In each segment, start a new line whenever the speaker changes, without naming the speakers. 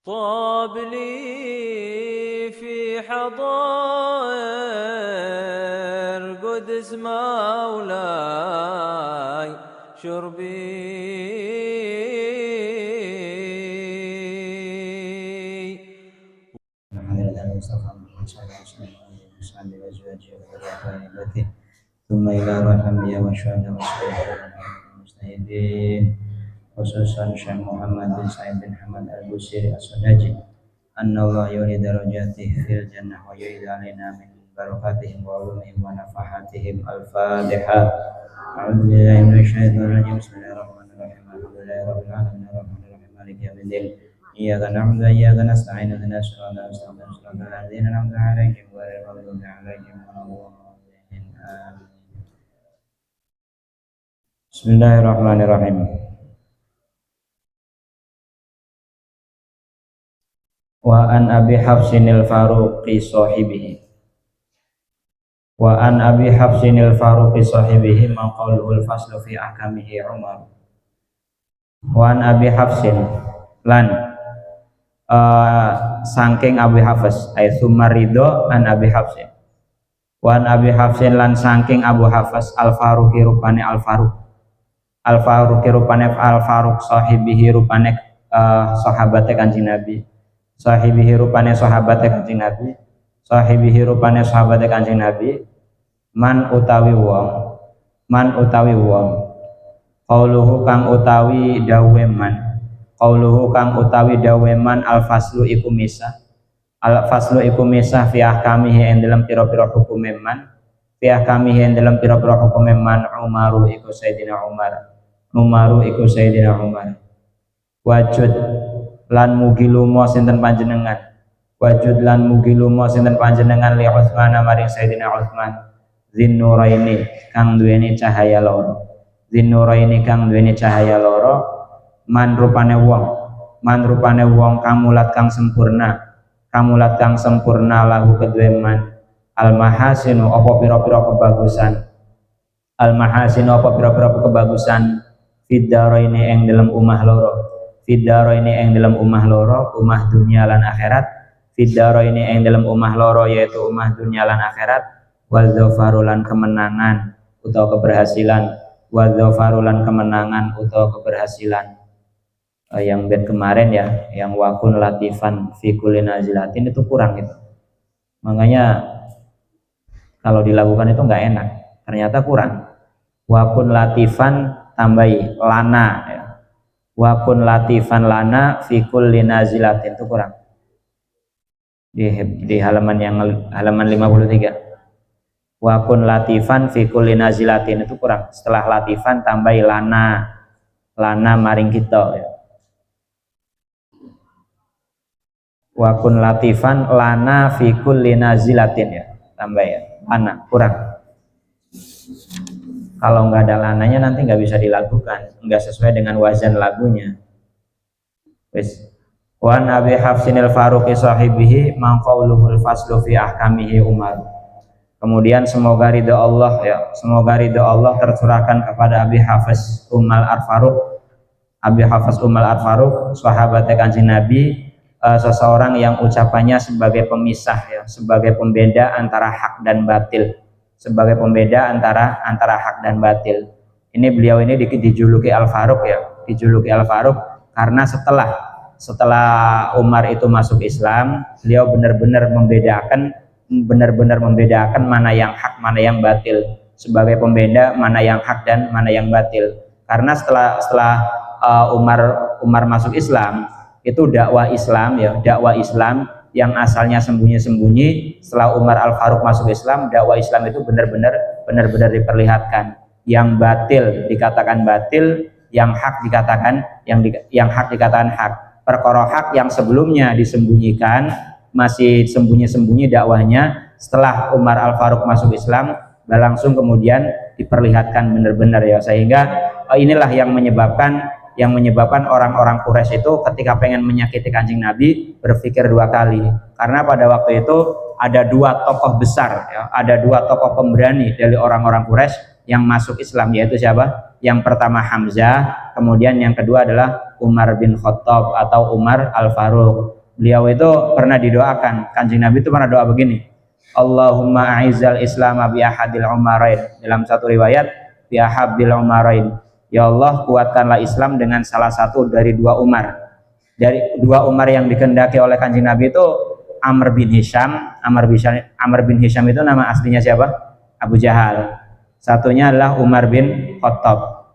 طاب لي في حضائر قدس مولاي شربي.
ثم إلى رحمه وشهد المستهدين khususan Syekh Muhammad bin Sa'id bin Hamad Al-Busiri As-Sudaji anna Allah yuri darajatihi fil jannah wa yurid alaina min barakatihim wa ulumihim wa nafahatihim. Al-Fatihah. A'udzu billahi minasy syaithanir rajim. Bismillahirrahmanirrahim. Alhamdulillahi rabbil alamin arrahmanir rahim maliki yaumiddin. Iyyaka na'budu wa iyyaka nasta'in ihdinas siratal mustaqim siratal ladzina an'amta 'alaihim ghairil maghdubi 'alaihim waladdallin. Amin. Bismillahirrahmanirrahim. Wa an Abi Hafsinil Faruqi sahibihi wa an Abi Hafsinil Faruqi sahibihi maqaluhul faslu fi ahkamihi Umar. Wa an Abi Hafsin lan saking Abi Hafs ay sumarido an Abi Hafsin. Wa an Abi Hafsin lan saking Abu Hafs al Faruqi rupane al Faruq sahibihi rupane sahabate Kanjeng Nabi. Sahibihi rupane sahabate Kanjeng Nabi. Sahibihi rupane sahabate Kanjeng Nabi. Man utawi wong qauluhu kang utawi dawe man al faslu iku misah fi ahkamihi ing dalam pira-pira hukume man Umaru iku Sayyidina Umar. Wajud lan mugi lumo sinten panjenengan li Utsman maring Sayyidina Utsman Zinnuraini kang duweni cahaya loro man rupane wong kamulat kang sempurna lahu kedue man al mahasinu apa pira-pira kebagusan fiddaraini ing dalam umah loro umah dunia lan akhirat yaitu umah dunia lan akhirat wadzafaru lan kemenangan utawa keberhasilan yang bed kemarin ya, yang wakun latifan fi kulli nazilatin itu kurang itu, makanya kalau dilakukan itu nggak enak, ternyata kurang. Wakun latifan tambahi lana ya. Wakun latifan lana fi kulli nazilatin itu kurang di halaman 53. Wakun latifan fi kulli nazilatin itu kurang, setelah latifan tambahi lana maring kita ya. Wakun latifan lana fi kulli nazilatin ya, tambah ya lana, kurang. Kalau nggak ada lananya nanti nggak bisa dilakukan, nggak sesuai dengan wazan lagunya. Wis. Wa Nabi Hafsinil Faruqi sahibihi maqauluhul faslu fi ahkamihi Umar. Kemudian semoga ridha Allah tercurahkan kepada Abi Hafs Umal Al-Faruq, sahabat Kanjeng Nabi, seseorang yang ucapannya sebagai pemisah ya, sebagai pembeda antara hak dan batil. Ini beliau ini dijuluki Al-Faruq ya, karena setelah Umar itu masuk Islam, beliau benar-benar membedakan mana yang hak, mana yang batil, sebagai pembeda mana yang hak dan mana yang batil. Karena setelah Umar masuk Islam, itu dakwah Islam yang asalnya sembunyi-sembunyi, setelah Umar Al-Faruq masuk Islam, dakwah Islam itu benar-benar diperlihatkan. Yang batil dikatakan batil, yang hak dikatakan hak. Perkara hak yang sebelumnya disembunyikan, masih sembunyi-sembunyi dakwahnya, setelah Umar Al-Faruq masuk Islam, langsung kemudian diperlihatkan benar-benar ya. Sehingga inilah yang menyebabkan orang-orang Quraisy itu ketika pengen menyakiti Kanjeng Nabi berpikir dua kali, karena pada waktu itu ada dua tokoh besar ya, ada dua tokoh pemberani dari orang-orang Quraisy yang masuk Islam, yaitu siapa? Yang pertama Hamzah, kemudian yang kedua adalah Umar bin Khattab atau Umar Al-Faruq. beliau itu pernah didoakan, Kanjeng Nabi itu pernah doa begini, Allahumma a'izzal Islam bi ahadil umarain, dalam satu riwayat bi ahabbil umarain, ya Allah kuatkanlah Islam dengan salah satu dari dua Umar. Dari dua Umar yang dikehendaki oleh Kanjeng Nabi itu Amr bin Hisham. Amr bin Hisham itu nama aslinya siapa? Abu Jahal. Satunya adalah Umar bin Khattab.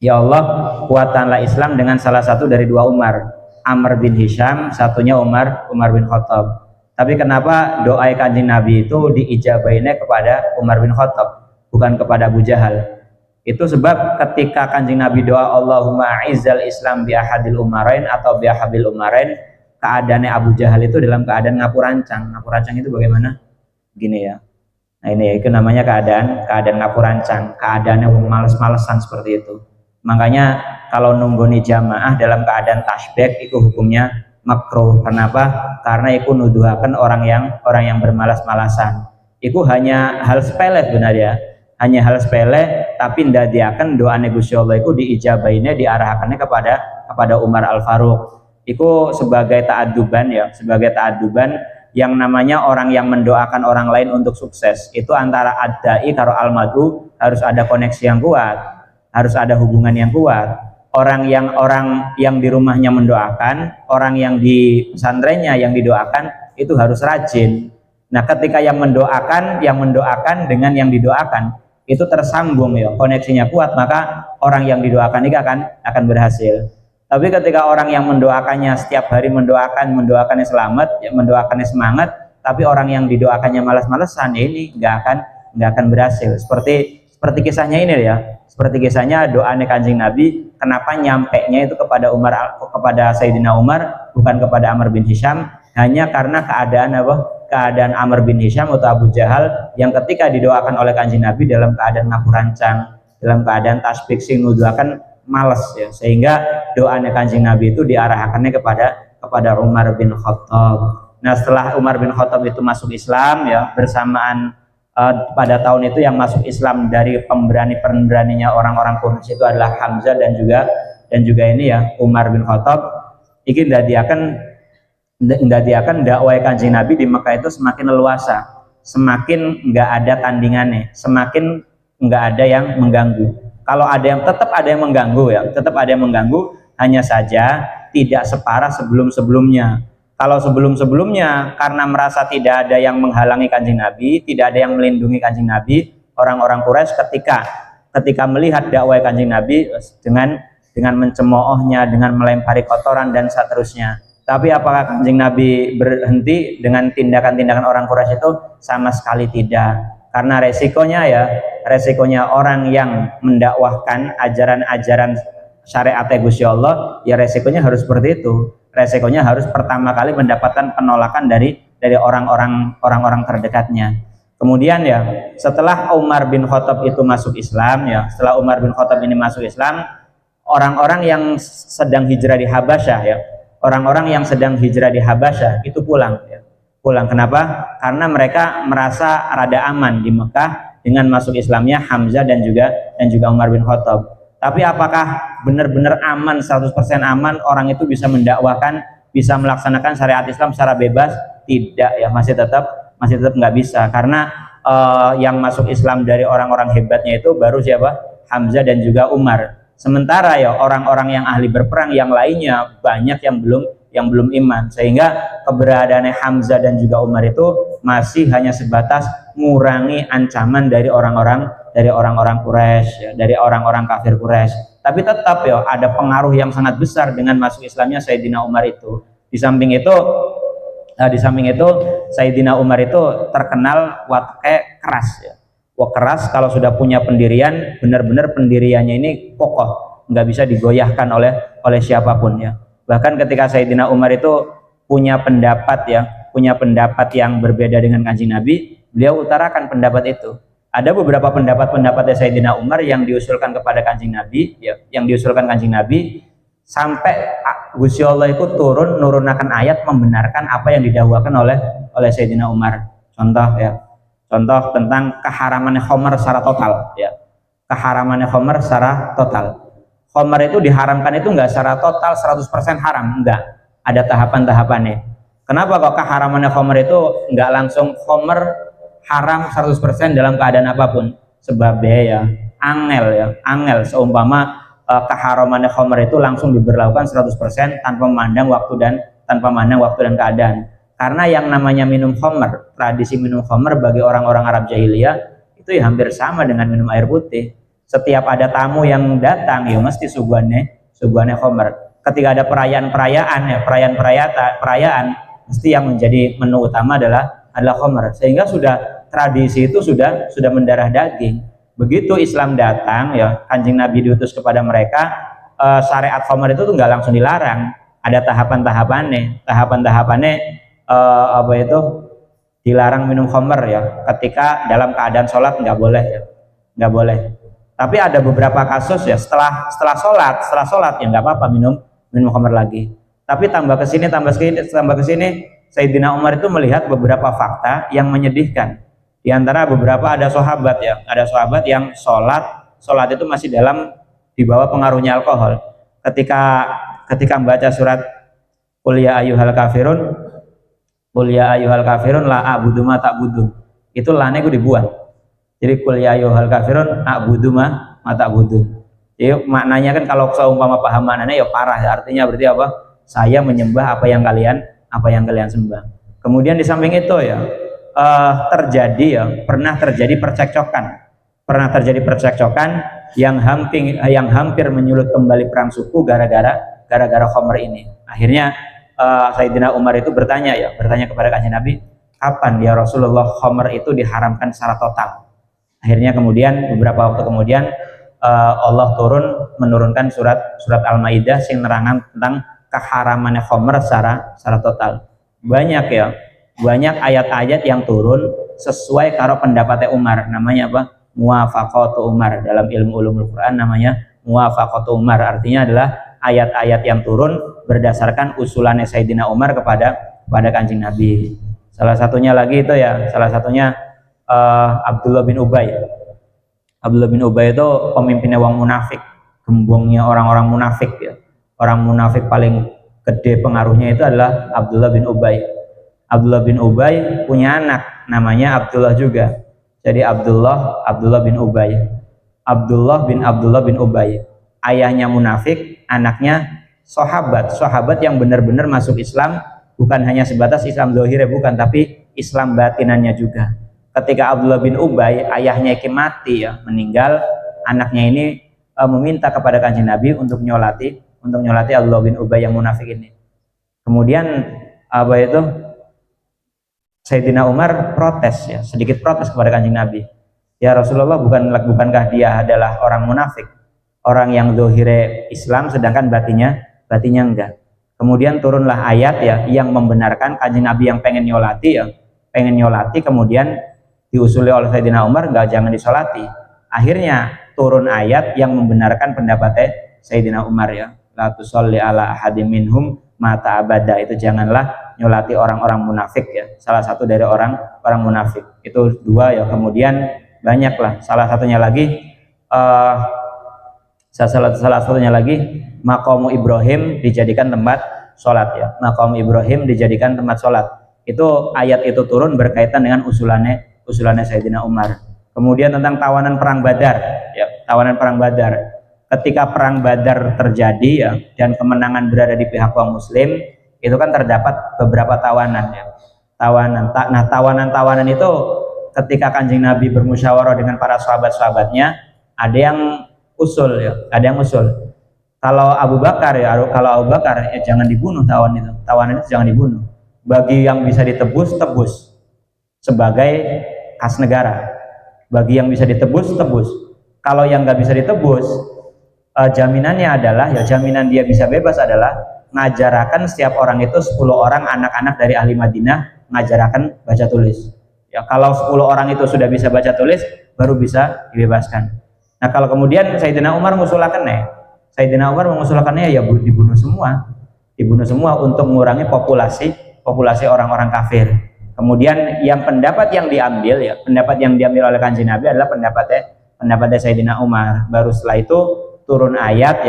Ya Allah kuatkanlah Islam dengan salah satu dari dua Umar, Amr bin Hisham, satunya Umar bin Khattab. Tapi kenapa doa Kanjeng Nabi itu diijabahinnya kepada Umar bin Khattab, bukan kepada Abu Jahal? Itu sebab ketika Kanjeng Nabi doa Allahumma a'izzal Islam bi ahadil umarain atau bi ahabil umarain, keadaannya Abu Jahal itu dalam keadaan ngapurancang. Ngapurancang itu bagaimana? Gini ya. Nah ini itu namanya keadaan ngapurancang, keadaannya males-malesan seperti itu. Makanya kalau nunggoni jamaah dalam keadaan tasbih itu hukumnya makruh. Kenapa? Karena itu nuduhaken orang yang bermalas-malasan. Itu hanya hal sepele sebenarnya. Hanya hal sepele, tapi ndadiaken doa Gusti Allah itu diijabahinnya, diarahkannya kepada Umar Al Faruq. Itu sebagai ta'adduban ya, sebagai ta'adduban yang namanya orang yang mendoakan orang lain untuk sukses. Itu antara ad-da'i karo al-mad'u harus ada koneksi yang kuat, harus ada hubungan yang kuat. Orang yang di rumahnya mendoakan, orang yang di pesantrennya yang didoakan itu harus rajin. Nah, ketika yang mendoakan dengan yang didoakan itu tersambung ya, koneksinya kuat, maka orang yang didoakan ini akan berhasil. Tapi ketika orang yang mendoakannya setiap hari mendoakannya selamat, ya, mendoakannya semangat, tapi orang yang didoakannya malas-malesan, ya ini nggak akan berhasil. Seperti kisahnya ini ya, seperti kisahnya doanya Kanjeng Nabi, kenapa nyampenya itu kepada Sayyidina Umar, bukan kepada Amr bin Hisham, hanya karena keadaan Amr bin Hisham atau Abu Jahal yang ketika didoakan oleh Kanjeng Nabi dalam keadaan ngapurancang, dalam keadaan tasbih sing nuduhaken males ya, sehingga doanya Kanjeng Nabi itu diarahkannya kepada Umar bin Khattab. Nah, setelah Umar bin Khattab itu masuk Islam ya, bersamaan pada tahun itu yang masuk Islam dari pemberaninya orang-orang Quraisy itu adalah Hamzah dan juga ini ya Umar bin Khattab. Iki ndadiakan dakwah Kanjeng Nabi di Mekah itu semakin leluasa, semakin nggak ada tandingannya, semakin nggak ada yang mengganggu. Kalau tetap ada yang mengganggu ya, tetap ada yang mengganggu, hanya saja tidak separah sebelum-sebelumnya. Kalau sebelum-sebelumnya karena merasa tidak ada yang menghalangi Kanjeng Nabi, tidak ada yang melindungi Kanjeng Nabi, orang-orang Quraisy ketika melihat dakwah Kanjeng Nabi dengan mencemoohnya, dengan melempari kotoran dan seterusnya. Tapi apakah Kanjeng Nabi berhenti dengan tindakan-tindakan orang Quraisy itu? Sama sekali tidak. Karena resikonya orang yang mendakwahkan ajaran-ajaran syariat Gusti Allah, ya resikonya harus seperti itu. Resikonya harus pertama kali mendapatkan penolakan dari orang-orang terdekatnya. Kemudian ya, setelah Umar bin Khattab itu masuk Islam ya, setelah Umar bin Khattab ini masuk Islam, orang-orang yang sedang hijrah di Habasyah ya, orang-orang yang sedang hijrah di Habasyah itu pulang ya. Pulang kenapa? Karena mereka merasa rada aman di Mekah dengan masuk Islamnya Hamzah dan juga Umar bin Khattab. Tapi apakah benar-benar aman, 100% aman orang itu bisa mendakwahkan, bisa melaksanakan syariat Islam secara bebas? Tidak ya, masih tetap nggak bisa, karena yang masuk Islam dari orang-orang hebatnya itu baru siapa? Hamzah dan juga Umar. Sementara ya orang-orang yang ahli berperang yang lainnya banyak yang belum iman, sehingga keberadaannya Hamzah dan juga Umar itu masih hanya sebatas mengurangi ancaman dari orang-orang Quraisy ya, dari orang-orang kafir Quraisy. Tapi tetap ya ada pengaruh yang sangat besar dengan masuk Islamnya Sayyidina Umar itu. Di samping itu Sayyidina Umar itu terkenal wataknya keras ya. Wah, keras, kalau sudah punya pendirian, benar-benar pendiriannya ini kokoh, nggak bisa digoyahkan oleh siapapun ya. Bahkan ketika Sayyidina Umar itu punya pendapat yang berbeda dengan Kanjeng Nabi, beliau utarakan pendapat itu. Ada beberapa pendapat Sayyidina Umar yang diusulkan kepada Kanjeng Nabi ya, sampai Gusti Allah itu nurunakan ayat membenarkan apa yang didakwakan oleh Sayyidina Umar. Contoh tentang keharamannya khamar secara total ya. Keharamannya khamar secara total. Khamar itu diharamkan itu enggak secara total 100% haram, enggak. Ada tahapan-tahapannya. Kenapa kok keharamannya khamr itu nggak langsung khamr haram 100% dalam keadaan apapun? Sebabnya ya angel seumpama keharamannya khamr itu langsung diberlakukan 100% tanpa memandang waktu dan keadaan. Karena yang namanya minum khamr, tradisi minum khamr bagi orang-orang Arab jahiliyah itu ya hampir sama dengan minum air putih. Setiap ada tamu yang datang ya mesti suguhannya khamr. Ketika ada perayaan mesti yang menjadi menu utama adalah khamr. Sehingga tradisi itu sudah mendarah daging. Begitu Islam datang ya, Kanjeng Nabi diutus kepada mereka, syariat khamr itu tuh nggak langsung dilarang, ada tahapan-tahapannya dilarang minum khamr ya, ketika dalam keadaan sholat nggak boleh. Tapi ada beberapa kasus ya, setelah sholat ya nggak apa-apa minum khamr lagi. Tapi tambah ke sini, Sayyidina Umar itu melihat beberapa fakta yang menyedihkan. Di antara beberapa ada sahabat yang sholat itu masih di bawah pengaruhnya alkohol. Ketika membaca surat Qul ya ayyuhal kafirun la a'budu ma ta'budun. Itu lane ku dibuang. Jadi Qul ya ayyuhal kafirun a'budu ma ta'budun. Jadi maknanya kan kalau seumpama paham maknanya ya parah ya. Artinya berarti apa? Saya menyembah apa yang kalian sembah. Kemudian di samping itu ya pernah terjadi percekcokan yang hampir menyulut kembali perang suku gara-gara khamr ini. Akhirnya Sayyidina Umar itu bertanya kepada Kanjeng Nabi, kapan ya Rasulullah khamr itu diharamkan secara total? Akhirnya kemudian beberapa waktu kemudian Allah menurunkan surat Al-Maidah sing nerangan tentang keharamannya khamr secara total. Banyak ayat-ayat yang turun sesuai karo pendapatnya Umar, namanya apa? Muwafaqatu Umar. Dalam ilmu ulumul Quran namanya muwafaqatu Umar, artinya adalah ayat-ayat yang turun berdasarkan usulannya Sayyidina Umar kepada Kanjeng Nabi. Salah satunya Abdullah bin Ubay. Abdullah bin Ubay itu pemimpinnya orang munafik, gembongnya orang-orang munafik ya. Orang munafik paling gede pengaruhnya itu adalah Abdullah bin Ubay. Abdullah bin Ubay punya anak namanya Abdullah juga. Jadi Abdullah bin Ubay. Abdullah bin Ubay. Ayahnya munafik, anaknya sahabat yang benar-benar masuk Islam, bukan hanya sebatas Islam zahirnya bukan, tapi Islam batinannya juga. Ketika Abdullah bin Ubay ayahnya mati ya, meninggal, anaknya ini meminta kepada Kanjeng Nabi untuk nyolati Abdullah bin Ubay yang munafik ini. Kemudian Sayyidina Umar sedikit protes kepada Kanjeng Nabi. Ya Rasulullah, bukankah dia adalah orang munafik, orang yang zahire Islam sedangkan batinnya enggak. Kemudian turunlah ayat ya yang membenarkan Kanjeng Nabi yang pengen nyolati kemudian diusuli oleh Sayyidina Umar jangan disolati. Akhirnya turun ayat yang membenarkan pendapatnya Sayyidina Umar ya. La tusolli ala ahadim minhum mata abada, itu janganlah nyolati orang-orang munafik ya, salah satu dari orang munafik itu dua ya. Kemudian banyaklah, salah satunya lagi maqamu Ibrahim dijadikan tempat sholat ya. Maqamu Ibrahim dijadikan tempat sholat, itu ayat itu turun berkaitan dengan usulannya Sayyidina Umar. Kemudian tentang tawanan perang Badar ya, ketika perang Badar terjadi ya, dan kemenangan berada di pihak kaum muslim, itu kan terdapat beberapa tawanan ya. Nah tawanan itu ketika Kanjeng Nabi bermusyawarah dengan para sahabat-sahabatnya, ada yang usul. Kalau Abu Bakar ya jangan dibunuh, tawanan itu jangan dibunuh. Bagi yang bisa ditebus sebagai kas negara. Bagi yang bisa ditebus. Kalau yang nggak bisa ditebus, jaminan dia bisa bebas adalah ngajarakan setiap orang itu 10 orang anak-anak dari ahli Madinah ngajarakan baca tulis ya. Kalau 10 orang itu sudah bisa baca tulis baru bisa dibebaskan. Nah kalau kemudian Sayyidina Umar mengusulkannya ya dibunuh semua untuk mengurangi populasi orang-orang kafir. Kemudian pendapat yang diambil oleh Kanjeng Nabi adalah pendapatnya Sayyidina Umar. Baru setelah itu turun ayat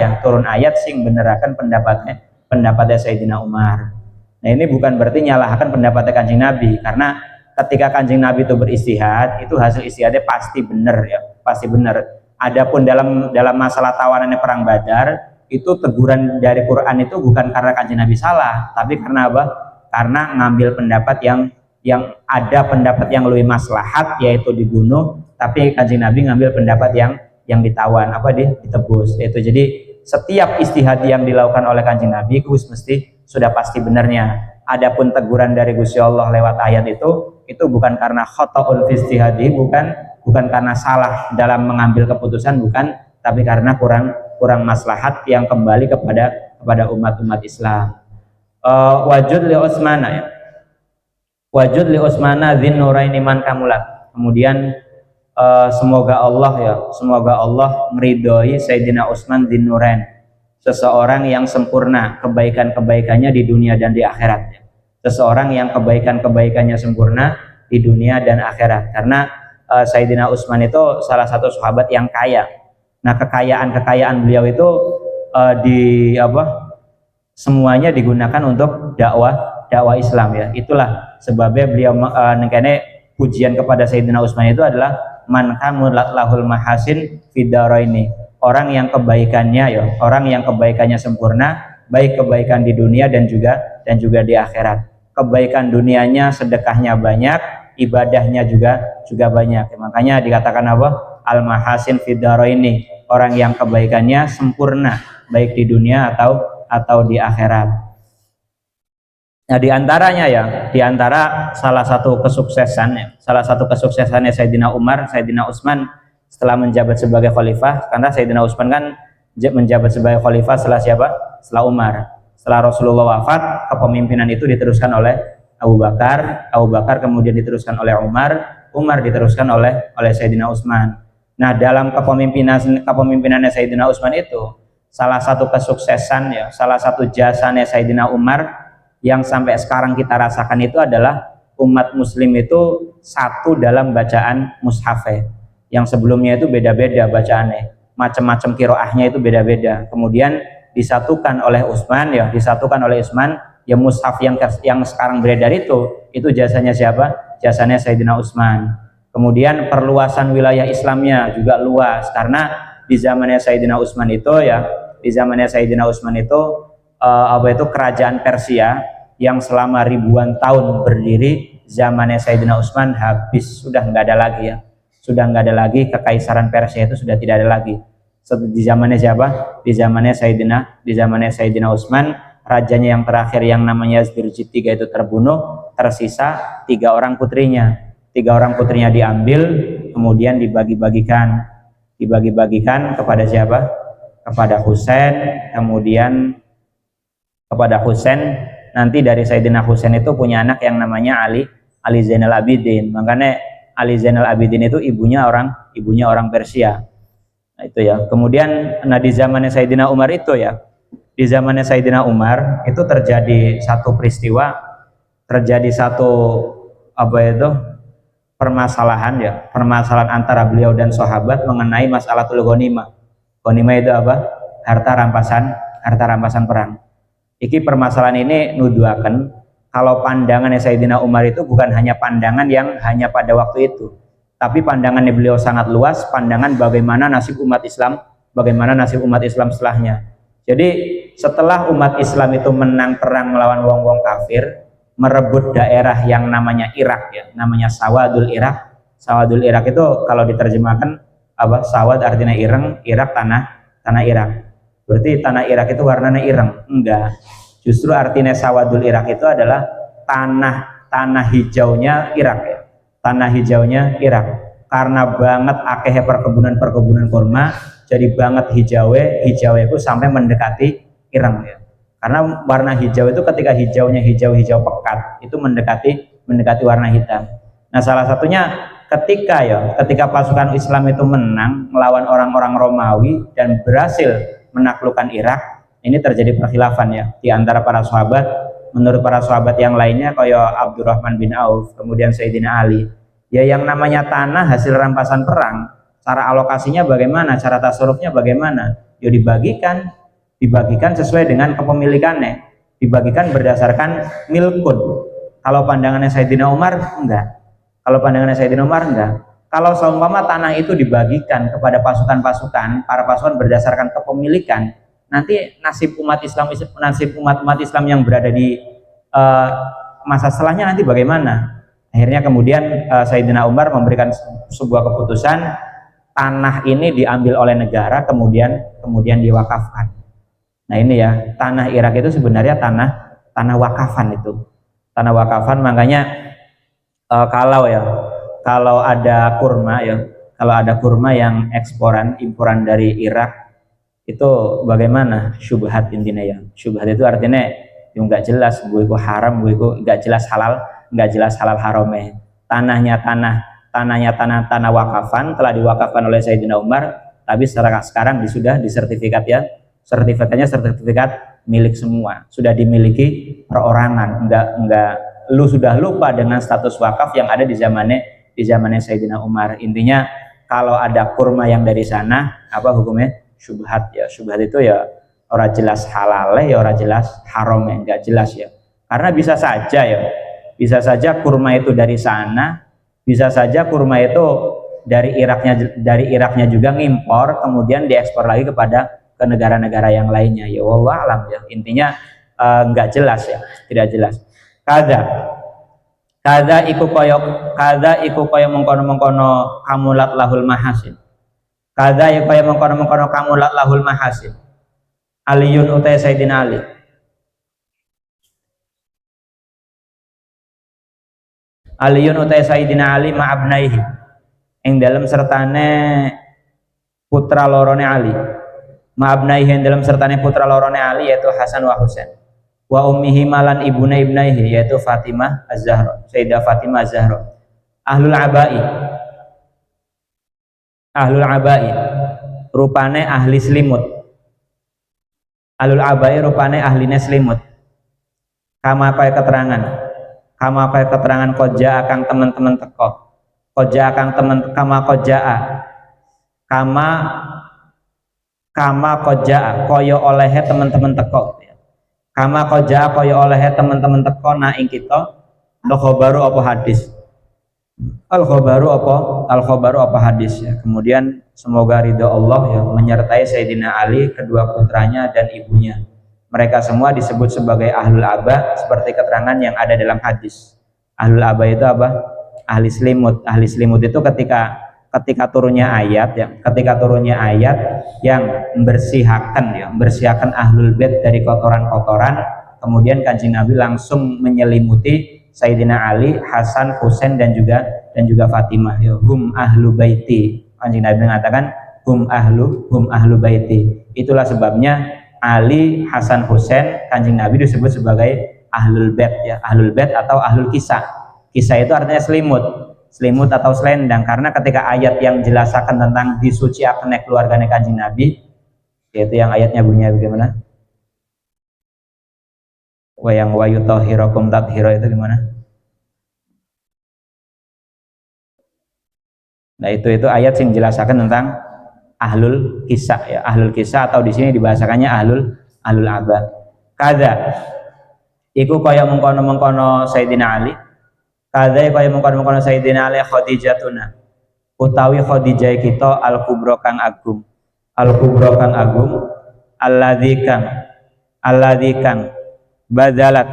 sing benerakan pendapatnya Sayyidina Umar. Nah ini bukan berarti nyalahkan pendapatnya Kanjeng Nabi, karena ketika Kanjeng Nabi itu beristihad, itu hasil istihadnya pasti benar ya, pasti benar. Adapun dalam masalah tawanannya perang Badar, itu teguran dari Quran itu bukan karena Kanjeng Nabi salah, tapi karena apa? Karena ngambil pendapat yang ada pendapat yang lebih maslahat, yaitu dibunuh, tapi Kanjeng Nabi ngambil pendapat yang ditawan, ditebus. Itu jadi setiap istihad yang dilakukan oleh Kanjeng Nabi itu mesti sudah pasti benarnya. Adapun teguran dari Gusti Allah lewat ayat itu bukan karena khata'un fi istihadi, bukan karena salah dalam mengambil keputusan, bukan, tapi karena kurang maslahat yang kembali kepada umat Islam. Wajud li Utsmana ya. Wajud li Utsmana dzin nuraini man kamulat. Kemudian semoga Allah meridhoi Sayyidina Utsman dzin nurain, seseorang yang sempurna kebaikan-kebaikannya di dunia dan di akhirat. Seseorang yang kebaikan-kebaikannya sempurna di dunia dan akhirat. Karena Sayyidina Utsman itu salah satu sahabat yang kaya. Nah, kekayaan beliau itu semuanya digunakan untuk dakwah Islam ya. Itulah sebabnya beliau nengkene pujian kepada Sayyidina Utsman itu adalah man kamulat lahul mahasin fidaraini. Orang yang kebaikannya sempurna, baik kebaikan di dunia dan juga di akhirat. Kebaikan dunianya, sedekahnya banyak, ibadahnya juga banyak. Makanya dikatakan apa? Al mahasin fidaraini, orang yang kebaikannya sempurna baik di dunia atau di akhirat. Nah, di antara salah satu kesuksesannya Sayyidina Utsman setelah menjabat sebagai khalifah, karena Sayyidina Utsman kan menjabat sebagai khalifah setelah siapa? Setelah Umar. Setelah Rasulullah wafat, kepemimpinan itu diteruskan oleh Abu Bakar kemudian diteruskan oleh Umar diteruskan oleh Sayyidina Utsman. Nah, dalam kepemimpinannya Sayyidina Utsman itu salah satu kesuksesan ya, salah satu jasanya Sayyidina Umar yang sampai sekarang kita rasakan itu adalah umat muslim itu satu dalam bacaan mushafnya. Yang sebelumnya itu beda-beda bacaannya, macam-macam qiraahnya itu beda-beda. Kemudian disatukan oleh Utsman ya, mushaf yang sekarang beredar itu jasanya siapa? Jasanya Sayyidina Utsman. Kemudian perluasan wilayah Islamnya juga luas, karena di zamannya Sayyidina Utsman itu kerajaan Persia yang selama ribuan tahun berdiri, zamannya Sayyidina Utsman habis, sudah nggak ada lagi kekaisaran Persia itu sudah tidak ada lagi. Di zamannya siapa? Di zamannya Sayyidina Utsman, rajanya yang terakhir yang namanya Yazid III itu terbunuh, tersisa 3 orang putrinya. 3 orang putrinya diambil, kemudian dibagi-bagikan kepada siapa? Kepada Husain. Kemudian kepada Husain, nanti dari Sayyidina Husain itu punya anak yang namanya Ali Zainal Abidin. Makanya Ali Zainal Abidin itu ibunya orang Persia. Nah, itu ya. Kemudian di zamannya Sayyidina Umar itu terjadi satu peristiwa, permasalahan antara beliau dan sahabat mengenai masalah ghanimah. Ghanimah itu apa? Harta rampasan perang. Iki permasalahan ini nuduhaken kalau pandangannya Sayyidina Umar itu bukan hanya pandangan yang hanya pada waktu itu, tapi pandangannya beliau sangat luas, pandangan bagaimana nasib umat Islam setelahnya. Jadi setelah umat Islam itu menang perang melawan wong-wong kafir, merebut daerah yang namanya Irak ya, namanya Sawadul Irak. Sawadul Irak itu kalau diterjemahkan apa? Sawad artinya ireng, Irak tanah Irak. Berarti tanah Irak itu warnanya ireng? Enggak. Justru artinya Sawadul Irak itu adalah tanah hijaunya Irak ya. Tanah hijaunya Irak, karena banget akeh perkebunan kurma, jadi banget hijau itu sampai mendekati ireng ya. Karena warna hijau itu ketika hijaunya hijau pekat itu mendekati warna hitam. Nah, salah satunya ketika pasukan Islam itu menang melawan orang-orang Romawi dan berhasil menaklukkan Irak, ini terjadi perkhilafan ya di antara para sahabat. Menurut para sahabat yang lainnya kayak Abdurrahman bin Auf, kemudian Sayyidina Ali, ya yang namanya tanah hasil rampasan perang, cara alokasinya bagaimana, cara tasarrufnya bagaimana? Ya dibagikan sesuai dengan kepemilikannya. dibagikan berdasarkan milkun. Kalau pandangannya Sayyidina Umar enggak. Kalau pandangannya Sayyidina Umar enggak. Kalau seumpama tanah itu dibagikan kepada pasukan-pasukan, para pasukan berdasarkan kepemilikan, nanti nasib umat Islam yang berada di masa setelahnya nanti bagaimana? Akhirnya kemudian Sayyidina Umar memberikan sebuah keputusan, tanah ini diambil oleh negara kemudian diwakafkan. Nah ini ya, tanah Irak itu sebenarnya tanah wakafan itu. Tanah wakafan, makanya kalau ada kurma yang imporan dari Irak itu bagaimana? Syubhat intinya ya. Syubhat itu artinya yang nggak jelas, gue itu haram, gue itu nggak jelas halal haramnya. Tanah wakafan telah diwakafkan oleh Sayyidina Umar, tapi sekarang sudah disertifikat ya. Sertifikatnya sertifikat milik semua, sudah dimiliki perorangan. Enggak lu sudah lupa dengan status wakaf yang ada di zamannya Sayyidina Umar. Intinya kalau ada kurma yang dari sana, apa hukumnya? Syubhat ya. Syubhat itu ya orang jelas halal ya, orang jelas haram ya, enggak jelas ya. Karena bisa saja kurma itu dari sana, bisa saja kurma itu dari Iraknya juga ngimpor, kemudian diekspor lagi ke negara-negara yang lainnya. Ya wallah alam ya. Intinya enggak jelas ya, tidak jelas. Kada iku kaya mengkono kamulat lahul mahasin. Kada iku kaya mengkono kamulat lahul mahasin. Aliyun utai Sayyidina Ali. Aliyun utai Sayyidina Ali ma'abnaihi. Ing dalam sertane putra lorone Ali. Ma'abnaihi ing dalam sertane putra lorone Ali yaitu Hasan wa Husain. Wa ummihi malan ibnaihi yaitu Fatimah Az-Zahra, Sayyidah Fatimah Az-Zahra. Ahlul abai rupane ahli selimut. Ahlul abai rupane ahline selimut. Kama apa keterangan koja akang teman-teman teko. Koja akang teman kama koja koyo olehnya teman-teman teko. Kama koja kaya oleh teman-teman teko na ing kita al khabaru apa hadis. Al khabaru apa hadis ya. Kemudian semoga ridha Allah ya menyertai Sayyidina Ali, kedua putranya dan ibunya. Mereka semua disebut sebagai ahlul aba seperti keterangan yang ada dalam hadis. Ahlul aba itu apa? Ahli selimut. Ahli selimut itu ketika turunnya ayat yang membersihkan ahlul bait dari kotoran-kotoran, kemudian Kanjeng Nabi langsung menyelimuti Sayyidina Ali, Hasan, Husain dan juga Fatimah ya, hum ahlu baiti. Kanjeng Nabi mengatakan hum ahlu baiti. Itulah sebabnya Ali, Hasan, Husain Kanjeng Nabi disebut sebagai ahlul bait ya, ahlul bait atau ahlul kisah. Kisah itu artinya selimut atau selendang, karena ketika ayat yang jelaskan tentang disucikan keluarganya Kanjeng Nabi, yaitu yang ayatnya bunyinya bagaimana? Yang wayutahhirakum tathira itu gimana? Nah itu ayat yang jelaskan tentang ahlul kisah ya, ahlul kisah atau di sini dibahasakannya ahlul aba. Kada iku kaya mengkono Sayyidina Ali. Kadai kaya mengkono Sayyidina Ali Khadijatuna utawi Khadijah kita al-kubra kang agung alladzi kang badalat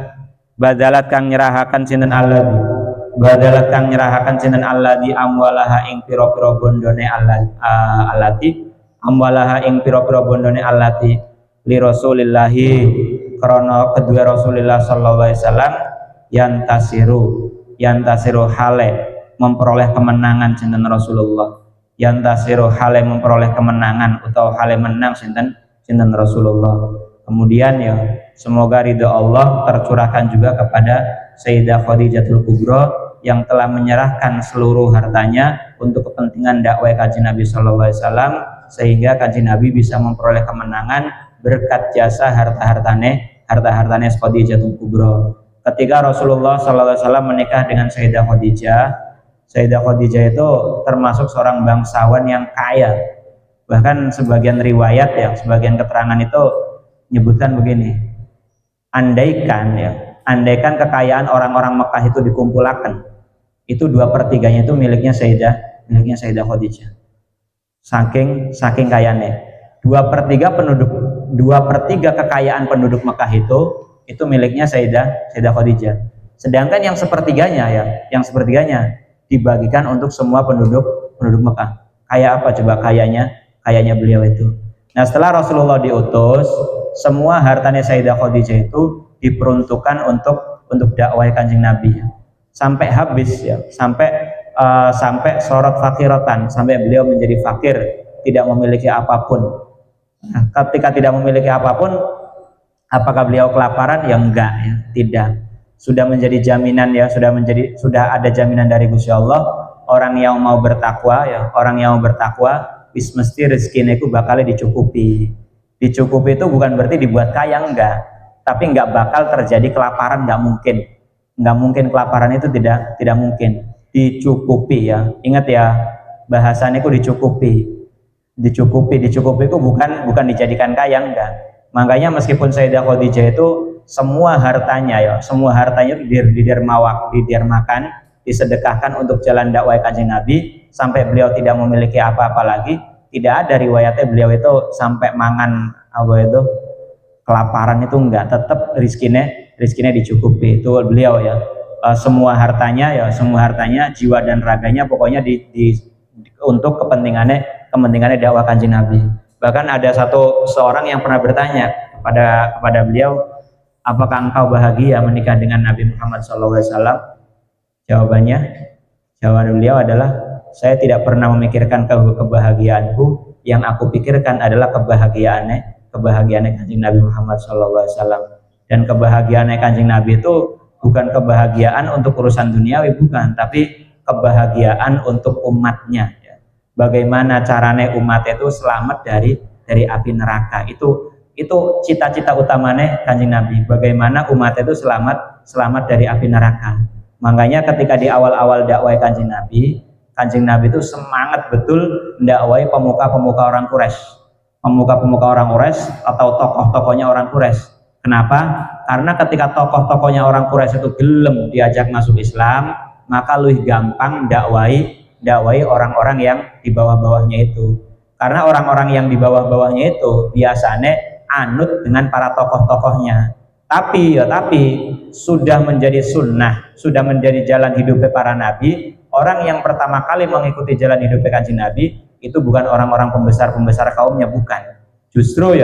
kang nyerahaken sinten alladzi amwalaha ing pira-pira bondone allati li Rasulillahi krana kedua Rasulullah sallallahu alaihi wasallam yantasiru hale memperoleh kemenangan sinten Rasulullah, yantasiru hale memperoleh kemenangan atau hale menang sinten Rasulullah. Kemudian ya semoga ridha Allah tercurahkan juga kepada Sayyidah Khadijatul Kubra yang telah menyerahkan seluruh hartanya untuk kepentingan dakwah Kanjeng Nabi sallallahu alaihi wasallam, sehingga Kanjeng Nabi bisa memperoleh kemenangan berkat jasa harta-hartane Khadijatul Kubra. Ketika Rasulullah SAW menikah dengan Sayyidah Khadijah itu termasuk seorang bangsawan yang kaya. Bahkan sebagian riwayat ya, sebagian keterangan itu menyebutkan begini, andaikan kekayaan orang-orang Mekah itu dikumpulkan, itu 2/3 itu miliknya Sayyidah Khadijah. Saking kayanya. 2/3 kekayaan penduduk Mekah itu miliknya Sayyidah Khadijah. Sedangkan yang sepertiganya dibagikan untuk semua penduduk Mekah. Kayak apa coba kayanya beliau itu. Nah, setelah Rasulullah diutus, semua hartanya Sayyidah Khadijah itu diperuntukkan untuk dakwah Kanjeng Nabi, sampai habis ya, sampai sorot fakiratan, sampai beliau menjadi fakir, tidak memiliki apapun. Nah, ketika tidak memiliki apapun, apakah beliau kelaparan? Ya enggak, ya tidak. Sudah menjadi jaminan ya, sudah ada jaminan dari Gusti Allah. Orang yang mau bertakwa wis mesti rezekinya itu bakal dicukupi. Dicukupi itu bukan berarti dibuat kaya, enggak, tapi enggak bakal terjadi kelaparan, enggak mungkin kelaparan itu tidak mungkin. Dicukupi ya, ingat ya, bahasanya itu dicukupi itu bukan dijadikan kaya, enggak. Makanya meskipun Sayyidah Khadijah itu semua hartanya didermakan, disedekahkan untuk jalan dakwah Kanjeng Nabi, sampai beliau tidak memiliki apa-apa lagi. Tidak ada riwayatnya beliau itu sampai mangan kelaparan, itu enggak. Tetap rizkinya dicukupi. Itu beliau ya, semua hartanya jiwa dan raganya pokoknya untuk kepentingannya dakwah Kanjeng Nabi. Bahkan ada seorang yang pernah bertanya kepada beliau, apakah engkau bahagia menikah dengan Nabi Muhammad SAW? Jawaban beliau adalah, saya tidak pernah memikirkan kebahagiaanku, yang aku pikirkan adalah kebahagiaannya Kanjeng Nabi Muhammad SAW. Dan kebahagiaannya Kanjeng Nabi itu bukan kebahagiaan untuk urusan duniawi, bukan, tapi kebahagiaan untuk umatnya. Bagaimana caranya umat itu selamat dari api neraka, itu cita-cita utamanya Kanjeng Nabi. Bagaimana umat itu selamat dari api neraka. Makanya ketika di awal-awal dakwah Kanjeng Nabi itu semangat betul mendakwai pemuka-pemuka orang Quraisy atau tokoh-tokohnya orang Quraisy. Kenapa? Karena ketika tokoh-tokohnya orang Quraisy itu gelem diajak masuk Islam, maka lebih gampang dakwai orang-orang yang di bawah-bawahnya itu. Karena orang-orang yang di bawah-bawahnya itu biasanya anut dengan para tokoh-tokohnya. Tapi sudah menjadi sunnah, sudah menjadi jalan hidupnya para nabi. Orang yang pertama kali mengikuti jalan hidupnya Kanjeng Nabi itu bukan orang-orang pembesar kaumnya, bukan. Justru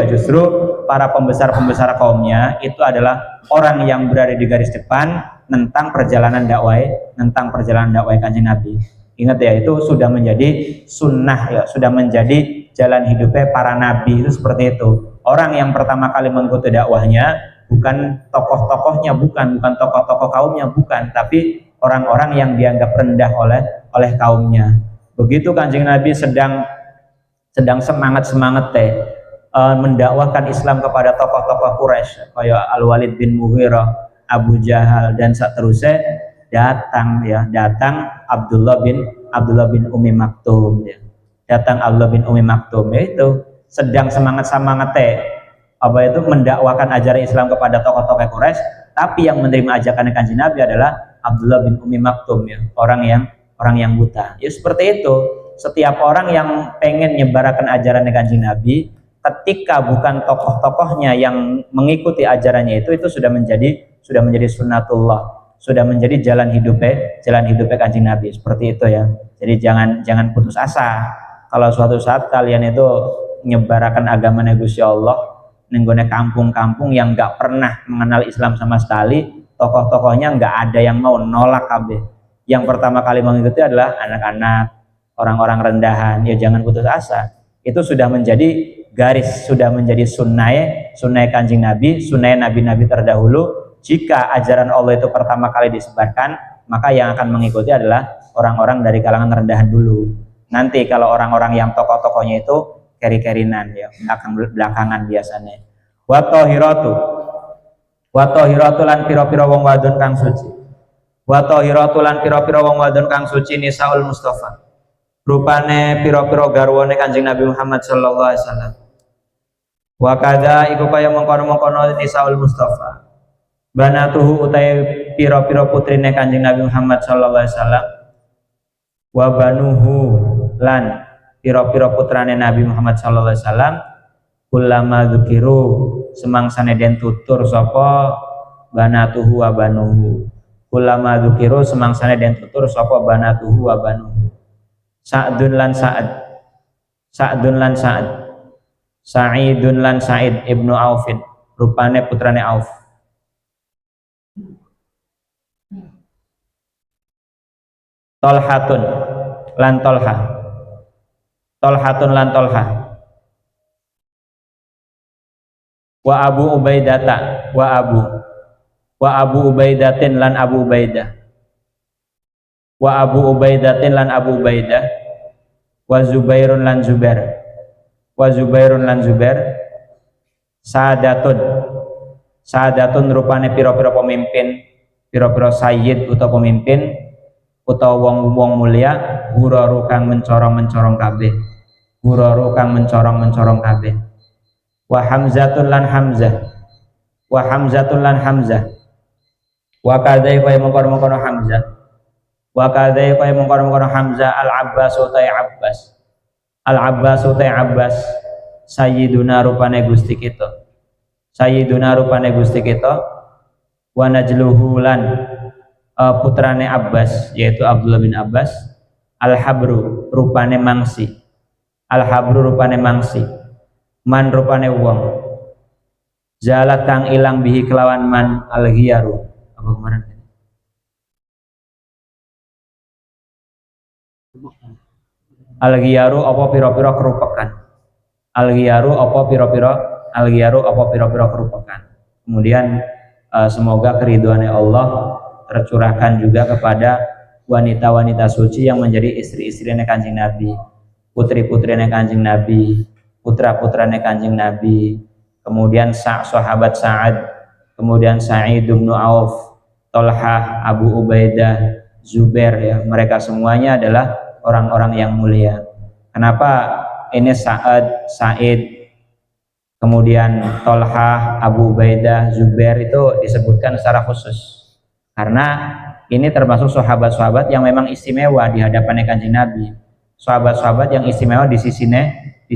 para pembesar kaumnya itu adalah orang yang berada di garis depan tentang perjalanan dakwah Kanjeng Nabi. Ingat ya, itu sudah menjadi sunnah ya, sudah menjadi jalan hidupnya para nabi itu seperti itu. Orang yang pertama kali mengikuti dakwahnya bukan tokoh-tokohnya, bukan tokoh-tokoh kaumnya, bukan, tapi orang-orang yang dianggap rendah oleh kaumnya. Begitu Kanjeng Nabi sedang semangat mendakwahkan Islam kepada tokoh-tokoh Quraisy kayak Al-Walid bin Mughirah, Abu Jahal dan seterusnya, datang Abdullah bin Umi Maktum ya. Datang Abdullah bin Umi Maktum, yaitu sedang semangat mendakwakan ajaran Islam kepada tokoh-tokoh Quraisy, tapi yang menerima ajakan Kanjeng Nabi adalah Abdullah bin Umi Maktum ya, orang yang buta. Ya seperti itu. Setiap orang yang pengen nyebarkan ajaran Kanjeng Nabi, ketika bukan tokoh-tokohnya yang mengikuti ajarannya itu sudah menjadi sunnatullah, sudah menjadi jalan hidupnya Kanjeng Nabi, seperti itu ya. Jadi jangan putus asa kalau suatu saat kalian itu nyebarkan agama Gusti Allah nenggone kampung-kampung yang nggak pernah mengenal Islam sama sekali, tokoh-tokohnya nggak ada yang mau, nolak kabeh. Yang pertama kali mengikuti adalah anak-anak, orang-orang rendahan. Ya jangan putus asa, itu sudah menjadi garis, sudah menjadi sunnah Kanjeng Nabi, sunnah nabi-nabi terdahulu. Jika ajaran Allah itu pertama kali disebarkan, maka yang akan mengikuti adalah orang-orang dari kalangan rendahan dulu. Nanti kalau orang-orang yang tokoh-tokohnya itu keri-kerinan ya, belakangan biasanya. Wa tahiratu lan pira-pira wong wadon kang suci. Wa tahiratu lan pira-pira wong wadon kang suci nisaul Mustafa. Rupane pira-pira garwane Kanjeng Nabi Muhammad sallallahu alaihi wasallam. Wa kadza iku kaya mengkono-mengkono nisaul Mustafa. banatuhu utai piro-piro putrine Kanjeng Nabi Muhammad sallallahu alaihi wasallam, wa banuhu lan piro-piro putrane Nabi Muhammad sallallahu alaihi wasallam, kullama dzukiru semangsane den tutur sapa banatuhu wa banuhu, kullama dzukiru semangsane den tutur sapa banatuhu wa banuhu, Sa'dun lan Sa'ad, Sa'dun lan Sa'ad, Sa'idun lan Sa'id ibnu Aufin, rupane putrane Auf, Tolhatun lan Tolha, Tolhatun lan Tolha, wa Abu Ubaidata, wa Abu Ubaidatin lan Abu Ubaidah, wa Abu Ubaidatin lan Abu Ubaidah, wa Zubairun lan Zubair, wa Zubairun lan Zubair, Sadatun, Sadatun rupane piro-piro pemimpin, piro-piro sayyid utawa pemimpin utawa wong-wong mulia, huraru kang mencorong-mencorong kabeh, huraru kang mencorong-mencorong kabeh, wa Hamzatun lan Hamzah, wa Hamzatun lan Hamzah, wa kadai kaya mengkono-mengkono Hamzah, wa kadai kaya mengkono-mengkono Hamzah, Al-Abbas utai Abbas, Al-Abbas utai Abbas, sayyiduna rupane Gusti kita, sayyiduna rupane Gusti kita, wa najluhu lan putrane Abbas yaitu Abdullah bin Abbas, Al-Habru rupane mangsi, Al-Habru rupane mangsi, man rupane wong, zalat kang ilang bihi kelawan man, al-ghiyaru apa kemarin al-ghiyaru apa piro-piro kerupakan, al-ghiyaru apa piro-piro, al-ghiyaru apa piro-piro kerupakan. Kemudian semoga keriduannya Allah tercurahkan juga kepada wanita-wanita suci yang menjadi istri-istrinya Kanjeng Nabi, putri-putrinya Kanjeng Nabi, putra-putranya Kanjeng Nabi, kemudian sahabat Sa'ad, kemudian Sa'id bin Auf, Tolhah, Abu Ubaidah, Zubair, ya, mereka semuanya adalah orang-orang yang mulia. Kenapa ini Sa'ad, Sa'id, kemudian Tolhah, Abu Ubaidah, Zubair itu disebutkan secara khusus? Karena ini termasuk sahabat-sahabat yang memang istimewa di hadapan Kanjeng Nabi, sahabat-sahabat yang istimewa di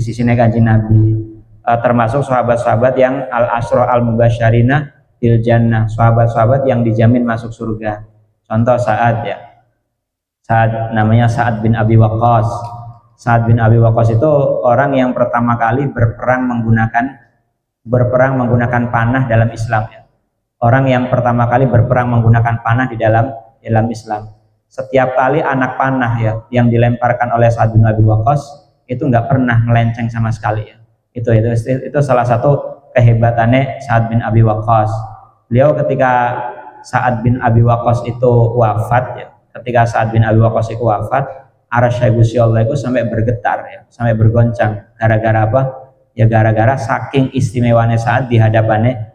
sisinya Kanjeng Nabi, termasuk sahabat-sahabat yang al-asra al-mubasyarina bil jannah, sahabat-sahabat yang dijamin masuk surga. Contoh Sa'ad, ya, Sa'ad namanya Sa'ad bin Abi Waqqas. Sa'ad bin Abi Waqqas itu orang yang pertama kali berperang menggunakan panah dalam Islam, ya. Orang yang pertama kali berperang menggunakan panah di dalam Islam. Setiap kali anak panah, ya, yang dilemparkan oleh Sa'ad bin Abi Waqqas itu nggak pernah melenceng sama sekali, ya. Itu salah satu kehebatannya Sa'ad bin Abi Waqqas. Beliau ketika Sa'ad bin Abi Waqqas itu wafat, ya, ketika Sa'ad bin Abi Waqqas itu wafat, arasy Gusti Allah itu sampai bergetar, ya, sampai bergoncang. Gara-gara apa? Ya gara-gara saking istimewanya Sa'ad di hadapannya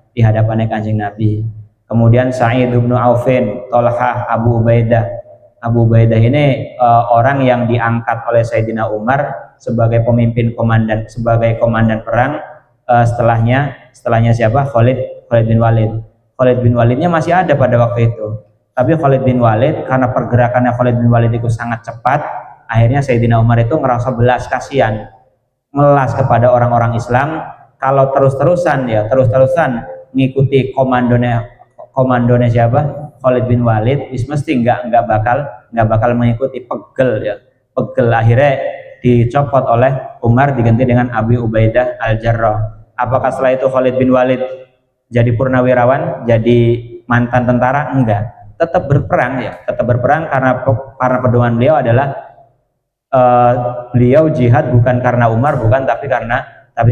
Kanjeng Nabi. Kemudian Sa'id bin Aufin, Tolhah, Abu Ubaidah. Abu Ubaidah ini orang yang diangkat oleh Sayyidina Umar sebagai pemimpin sebagai komandan perang. Setelahnya siapa? Khalid bin Walid. Khalid bin Walidnya masih ada pada waktu itu. Tapi Khalid bin Walid, karena pergerakannya Khalid bin Walid itu sangat cepat, akhirnya Sayyidina Umar itu ngerasa belas kasihan, melas kepada orang-orang Islam. Kalau terus-terusan ngikuti komandonya siapa? Khalid bin Walid, mesti nggak bakal mengikuti, pegel, ya, pegel. Akhirnya dicopot oleh Umar, diganti dengan Abi Ubaidah al-Jarrah. Apakah setelah itu Khalid bin Walid jadi purnawirawan, jadi mantan tentara? Enggak, tetap berperang, ya, tetap berperang karena pedoman beliau adalah beliau jihad bukan karena Umar, bukan, tapi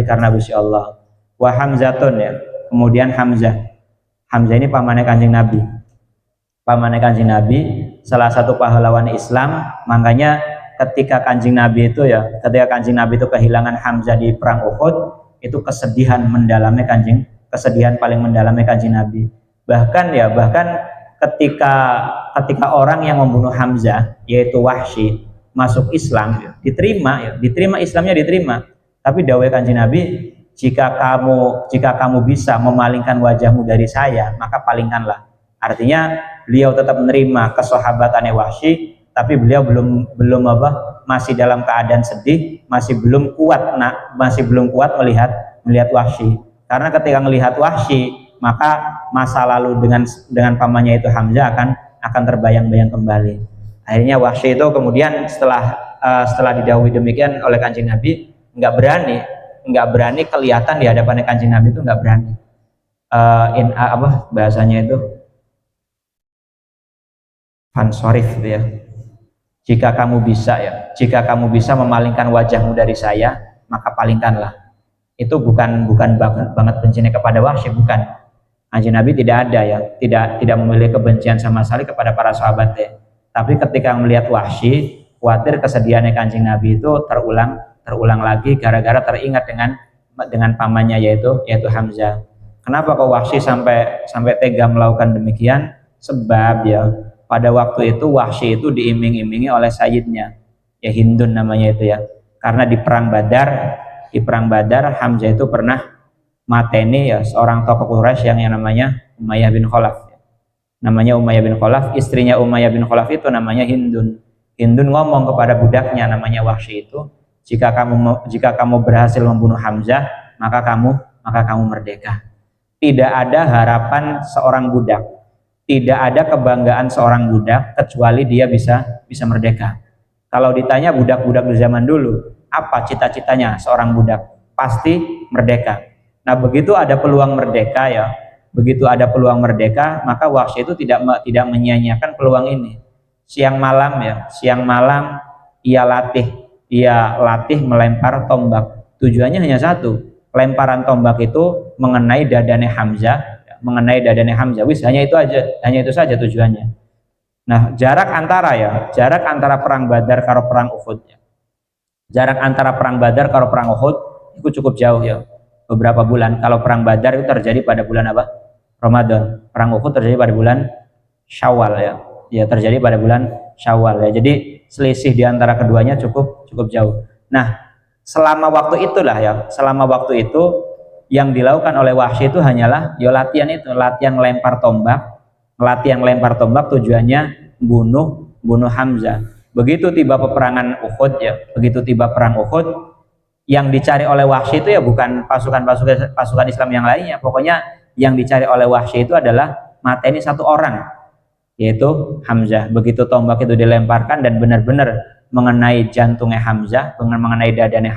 karena Gusti Allah. Wa Hamzatun, ya. Kemudian Hamzah ini pamannya Kanjeng Nabi. Pamannya Kanjeng Nabi, salah satu pahlawan Islam. Makanya ketika Kanjeng Nabi itu kehilangan Hamzah di perang Uhud, itu kesedihan paling mendalamnya Kanjeng Nabi. Bahkan ketika orang yang membunuh Hamzah, yaitu Wahsy, masuk Islam, diterima Islamnya, tapi dawuh Kanjeng Nabi, jika kamu bisa memalingkan wajahmu dari saya, maka palingkanlah. Artinya beliau tetap menerima kesahabatannya Wahsy, tapi beliau belum masih dalam keadaan sedih, masih belum kuat melihat Wahsy. Karena ketika melihat Wahsy, maka masa lalu dengan pamannya itu Hamzah akan terbayang-bayang kembali. Akhirnya Wahsy itu kemudian setelah didhawuhi demikian oleh Kanjeng Nabi, nggak berani kelihatan di hadapan Kanjeng Nabi, itu nggak berani. Bahasanya itu fansorif gitu ya. Jika kamu bisa memalingkan wajahmu dari saya, maka palingkanlah. Itu bukan banget bencinya kepada Wahsy, bukan. Kanjeng Nabi tidak ada ya, tidak memiliki kebencian sama sekali kepada para sahabatnya. Tapi ketika melihat Wahsy, khawatir kesedihannya Kanjeng Nabi itu terulang lagi gara-gara teringat dengan pamannya yaitu Hamzah. Kenapa kok Wahsy sampai tega melakukan demikian? Sebab ya pada waktu itu Wahsy itu diiming-imingi oleh sayyidnya, ya Hindun namanya itu ya. Karena di perang Badar Hamzah itu pernah mateni ya seorang tokoh Quraisy yang namanya Umayyah bin Khalaf. Namanya Umayyah bin Khalaf, istrinya Umayyah bin Khalaf itu namanya Hindun. Hindun ngomong kepada budaknya namanya Wahsy itu, jika kamu berhasil membunuh Hamzah, maka kamu merdeka. Tidak ada harapan seorang budak, tidak ada kebanggaan seorang budak kecuali dia bisa merdeka. Kalau ditanya budak-budak di zaman dulu, apa cita-citanya seorang budak? Pasti merdeka. Nah, begitu ada peluang merdeka, maka Wahsy itu tidak menyia-nyiakan peluang ini. Siang malam ia latih melempar tombak. Tujuannya hanya satu, lemparan tombak itu mengenai dadane Hamzah, hanya itu saja tujuannya. Nah, jarak antara perang Badar karo perang Uhud. Jarak antara perang Badar karo perang Uhud itu cukup jauh ya. Beberapa bulan. Kalau perang Badar itu terjadi pada bulan apa? Ramadan. Perang Uhud terjadi pada bulan Syawal ya. Ya, terjadi pada bulan Syawal ya. Jadi selisih di antara keduanya cukup jauh. Nah, selama waktu itu yang dilakukan oleh Wahsy itu hanyalah latihan lempar tombak tujuannya bunuh Hamzah. Begitu tiba perang Uhud, yang dicari oleh Wahsy itu ya bukan pasukan Islam yang lainnya. Pokoknya yang dicari oleh Wahsy itu adalah mateni satu orang, yaitu Hamzah. Begitu tombak itu dilemparkan dan benar-benar mengenai jantungnya Hamzah, mengenai dadanya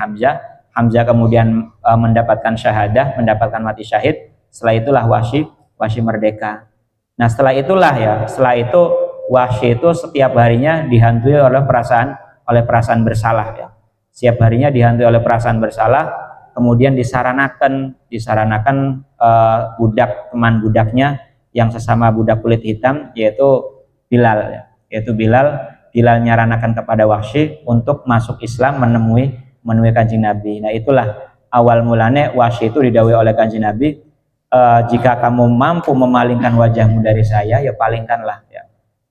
Hamzah kemudian mendapatkan syahadah, mendapatkan mati syahid. Setelah itulah Wahsy merdeka. Nah, setelah itu Wahsy itu setiap harinya dihantui oleh perasaan bersalah ya. Setiap harinya dihantui oleh perasaan bersalah, kemudian disaranakan teman budaknya yang sesama budak kulit hitam, yaitu Bilal ya. Bilal nyaranakan kepada Wahsy untuk masuk Islam, menemui Kanjeng Nabi. Nah, itulah awal mulanya Wahsy itu didhawuhi oleh Kanjeng Nabi, jika kamu mampu memalingkan wajahmu dari saya, ya palingkanlah.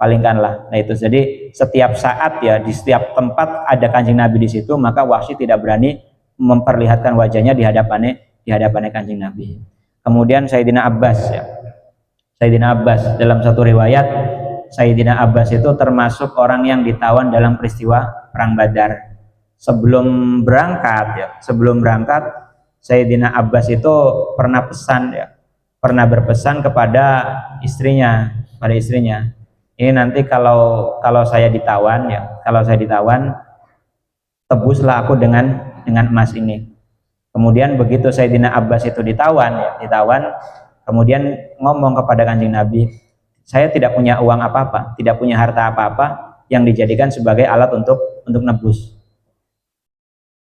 Nah, itu jadi setiap saat ya, di setiap tempat ada Kanjeng Nabi di situ, maka Wahsy tidak berani memperlihatkan wajahnya di hadapannya Kanjeng Nabi. Kemudian Sayyidina Abbas dalam satu riwayat, Sayyidina Abbas itu termasuk orang yang ditawan dalam peristiwa perang Badar. Sebelum berangkat Sayyidina Abbas itu pernah berpesan kepada istrinya. Ini nanti kalau saya ditawan, tebuslah aku dengan emas ini. Kemudian begitu Sayyidina Abbas itu ditawan, kemudian ngomong kepada Kanjeng Nabi, saya tidak punya uang apa-apa, tidak punya harta apa-apa yang dijadikan sebagai alat untuk nebus.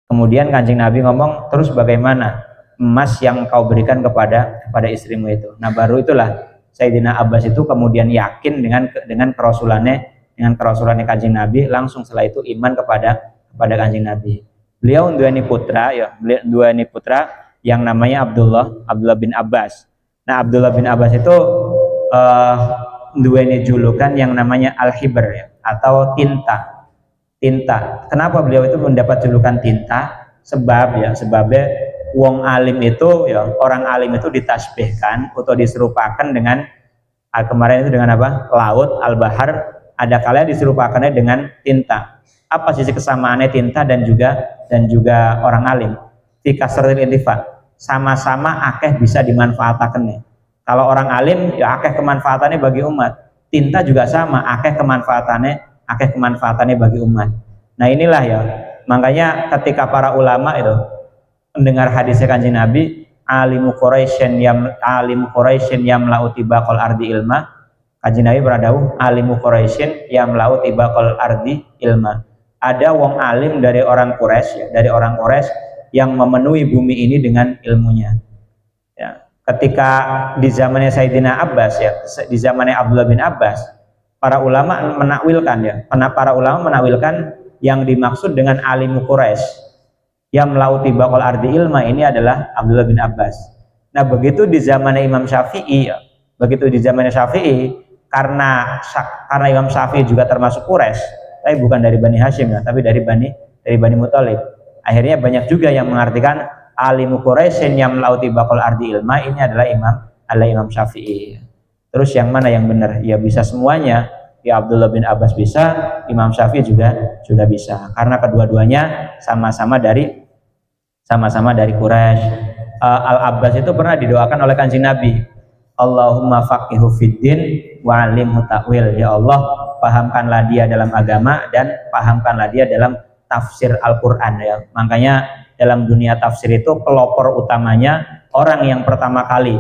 Kemudian Kanjeng Nabi ngomong, terus bagaimana emas yang kau berikan kepada istrimu itu? Nah, baru itulah Sayyidina Abbas itu kemudian yakin dengan kerasulannya Kanjeng Nabi, langsung setelah itu iman kepada Kanjeng Nabi. Beliau duweni putra yang namanya Abdullah bin Abbas. Nah, Abdullah bin Abbas itu duweni julukan yang namanya Al-Hibr ya, atau tinta. Kenapa beliau itu mendapat julukan tinta? Sebabnya wong alim itu ya, orang alim itu ditasbihkan atau diserupakan dengan kemarin itu dengan apa? Laut, al-bahar, ada kalanya diserupakannya dengan tinta. Apa sisi kesamaannya tinta dan juga orang alim? Fi kasratil intifa. Sama-sama akeh bisa dimanfaatkan. Kalau orang alim ya akeh kemanfaatannya bagi umat. Tinta juga sama, akeh kemanfaatannya bagi umat. Nah, inilah ya. Makanya ketika para ulama itu mendengar hadisnya Kanjeng Nabi, alimu Quraisyin yamla'u tibaqal ardi ilma. Kanjeng Nabi beradauh, alimu Quraisyin yamla'u tibaqal ardi ilma. Ada wong alim dari orang Quraisy ya, dari orang Quraisy yang memenuhi bumi ini dengan ilmunya. Ya, ketika di zamannya Sayyidina Abbas ya, di zamannya Abdullah bin Abbas, para ulama menakwilkan yang dimaksud dengan alimu Quraisy yang melauti bakal ardi ilma ini adalah Abdullah bin Abbas. Nah, begitu di zamannya Imam Syafi'i ya, karena Imam Syafi'i juga termasuk Quraisy, tapi bukan dari Bani Hashim ya, tapi dari Bani Muthalib. Akhirnya banyak juga yang mengartikan alimu Quraisyin yang melauti bakal ardi ilma ini adalah Imam Syafi'i. Terus yang mana yang benar? Ya bisa semuanya. Ya Abdullah bin Abbas bisa, Imam Syafi'i juga bisa. Karena kedua-duanya sama-sama dari Quraisy. Al-Abbas itu pernah didoakan oleh Kanjeng Nabi. Allahumma faqihu fiddin wa 'allimhu ta'wil. Ya Allah, pahamkanlah dia dalam agama dan pahamkanlah dia dalam tafsir Al-Qur'an ya. Makanya dalam dunia tafsir itu pelopor utamanya, orang yang pertama kali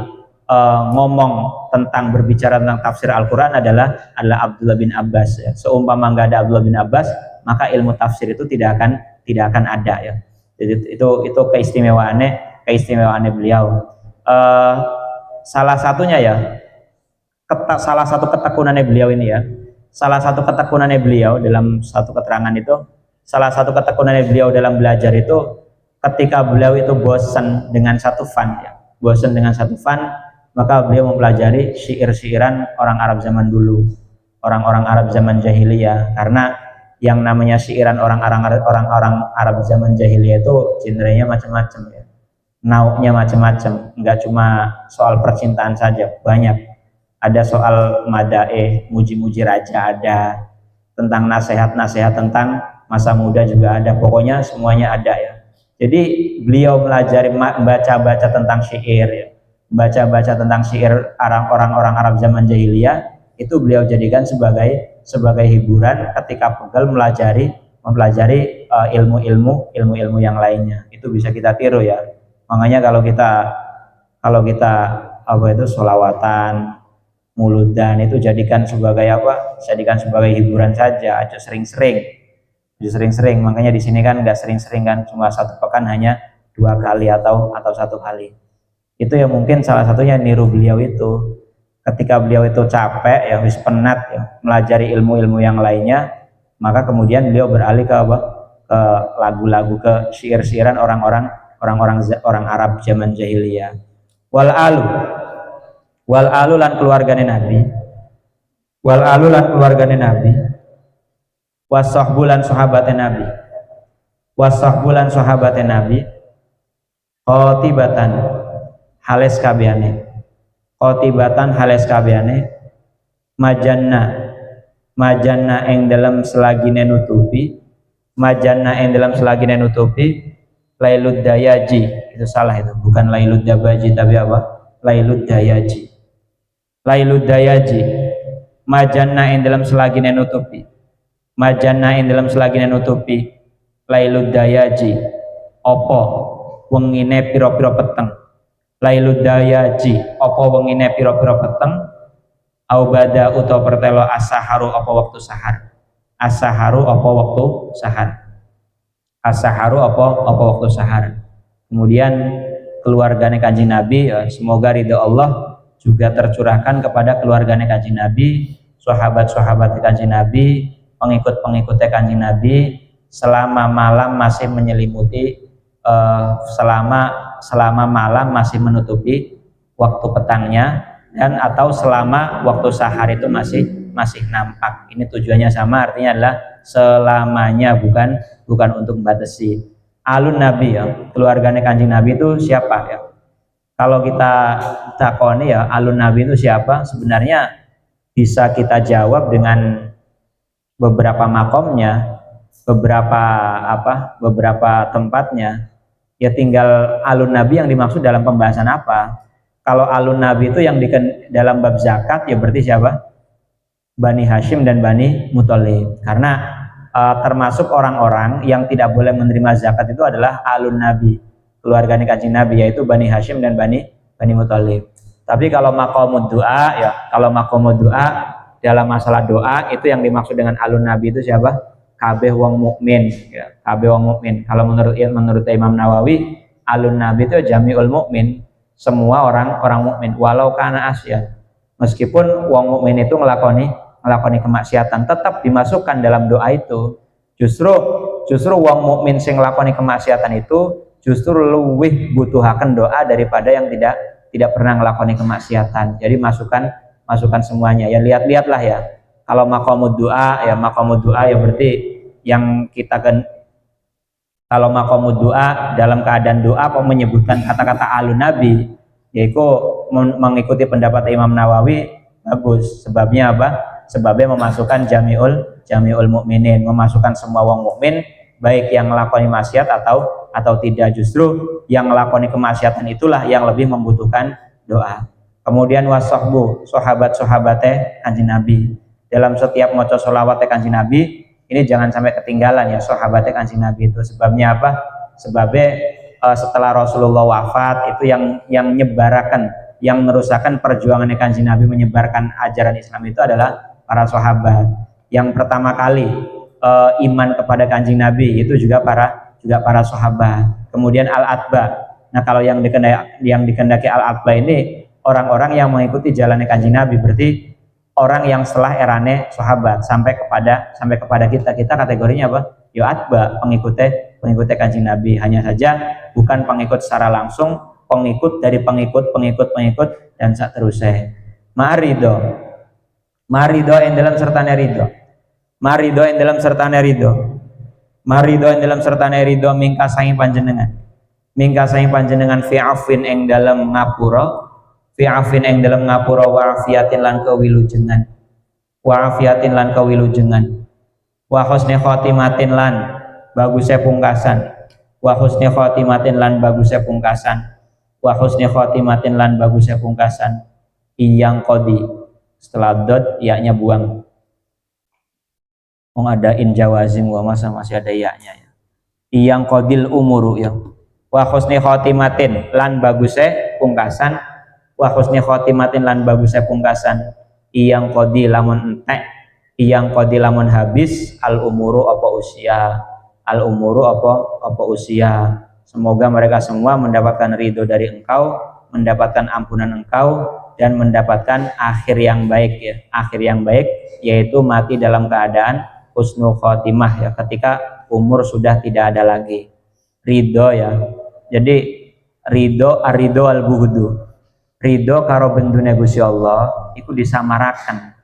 berbicara tentang tafsir Al-Quran adalah Abdullah bin Abbas ya. Seumpama nggak ada Abdullah bin Abbas, maka ilmu tafsir itu tidak akan ada ya. Jadi itu keistimewaannya beliau. Salah satunya ya, salah satu ketekunannya beliau ini ya, dalam satu keterangan itu, salah satu ketekunannya beliau dalam belajar itu ketika beliau itu bosan dengan satu fan ya, maka beliau mempelajari syair-syairan orang Arab zaman dulu, orang-orang Arab zaman jahiliyah. Karena yang namanya syairan orang-orang Arab zaman jahiliyah itu genrenya macam-macam ya, nauknya macam-macam, enggak cuma soal percintaan saja, banyak. Ada soal madaeh, muji-muji raja ada, tentang nasihat-nasihat tentang masa muda juga ada, pokoknya semuanya ada ya. Jadi beliau melajari baca-baca tentang syair ya, baca-baca tentang syair orang-orang Arab zaman jahiliyah, itu beliau jadikan sebagai hiburan ketika pegal mempelajari ilmu-ilmu yang lainnya. Itu bisa kita tiru ya. Makanya kalau kita sholawatan, muludan itu jadikan sebagai hiburan saja, aja sering-sering. Makanya di sini kan nggak sering-sering kan, cuma satu pekan hanya 2 kali atau 1 kali. Itu ya mungkin salah satunya niru beliau itu. Ketika beliau itu capek ya, wis penat ya, melajari ilmu-ilmu yang lainnya, maka kemudian beliau beralih ke lagu-lagu, ke syair-syairan orang Arab zaman jahiliyah. Wal alu lan keluargane Nabi. Wasahbu lan sahabate Nabi. Hales kabehane majanna ing dalam selagine nutupi lailud dayaji. Itu salah, itu bukan lailud dabaji tapi apa, lailud dayaji. Majanna ing dalam selagine nutupi lailud dayaji, opo wengine pira-pira peteng. Lailud dayaji, apa wengine pira-pira peteng, au bada utawa pertelo asaharu apa waktu sahar. Kemudian keluarganya Kanjeng Nabi ya, semoga ridha Allah juga tercurahkan kepada keluarganya Kanjeng Nabi, sahabat-sahabat Kanjeng Nabi, pengikut-pengikutnya Kanjeng Nabi, selama malam masih menyelimuti selama malam masih menutupi waktu petangnya, dan atau selama waktu sahar itu masih nampak. Ini tujuannya sama, artinya adalah selamanya, bukan untuk membatasi. alun Nabi ya, keluarganya Kanjeng Nabi itu siapa ya? Kalau kita takoni ya, alun Nabi itu siapa? Sebenarnya bisa kita jawab dengan beberapa makomnya, beberapa tempatnya. Ya tinggal alun Nabi yang dimaksud dalam pembahasan apa. Kalau alun Nabi itu yang dalam bab zakat ya berarti siapa? Bani Hashim dan Bani Muthalib. Karena termasuk orang-orang yang tidak boleh menerima zakat itu adalah alun Nabi, keluarganya Kanjeng Nabi, yaitu Bani Hashim dan Bani Muthalib. Tapi kalau maqamud doa ya, kalau maqamud doa dalam masalah doa itu yang dimaksud dengan alun Nabi itu siapa? Kabeh wong mukmin ya, kabeh wong mukmin. Kalau menurut Imam Nawawi, alun Nabi itu jami'ul mukmin, semua orang mukmin walau kana asya. Meskipun wong mukmin itu ngelakoni kemaksiatan tetap dimasukkan dalam doa itu. Justru wong mukmin sing ngelakoni kemaksiatan itu justru luwih butuhaken doa daripada yang tidak pernah ngelakoni kemaksiatan. Jadi masukkan semuanya. Ya lihat-lihatlah ya. Kalau maqamud doa ya berarti yang kita kan, kalau maqamud doa dalam keadaan doa kok menyebutkan kata-kata alun Nabi, yaitu mengikuti pendapat Imam Nawawi bagus. Sebabnya apa? Sebabnya memasukkan jami'ul mukminin, memasukkan semua wong mukmin, baik yang ngelakoni maksiat atau tidak. Justru yang ngelakoni kemaksiatan itulah yang lebih membutuhkan doa. Kemudian wasahbu, sahabat-sahabatnya Kanjeng Nabi. Dalam setiap maca sholawatnya Kanjeng Nabi ini jangan sampai ketinggalan ya sahabatnya Kanjeng Nabi itu. Sebabnya apa? Sebabnya setelah Rasulullah wafat itu yang nyebarakan, yang merusakan perjuangan Kanjeng Nabi menyebarkan ajaran Islam itu adalah para sahabat. Yang pertama kali iman kepada Kanjeng Nabi itu juga para sahabat. Kemudian al-atba. Nah, kalau yang dikendaki al-atba ini orang-orang yang mengikuti jalannya Kanjeng Nabi, berarti orang yang setelah erane sahabat sampai kepada kita kategorinya apa? Ya atba, pengikut Kanjeng Nabi. Hanya saja bukan pengikut secara langsung, pengikut dari pengikut dan seterusnya. Marido yang dalam sertane ridho. Marido yang dalam sertane ridho mingka saing panjenengan fi afin ing dalam ngapura, wa afiatin lan kawilujengan, wa husni khotimatin lan bagusnya pungkasan, iyang kodi setelah dot yaknya buang. Ada in jawazim wa masih ada yaknya ya. Iyang kodil umuru ya. Wa husni khotimatin lan bagusnya pungkasan, iyang kodi lamun entek, iyang kodi lamun habis al umuru apa usia. Semoga mereka semua mendapatkan ridho dari Engkau, mendapatkan ampunan Engkau, dan mendapatkan akhir yang baik ya. Akhir yang baik yaitu mati dalam keadaan husnul khotimah ya, ketika umur sudah tidak ada lagi. Ridho ya. Jadi ridho al-bughdu. Ridho karo bendune Gusti Allah itu disamarakan.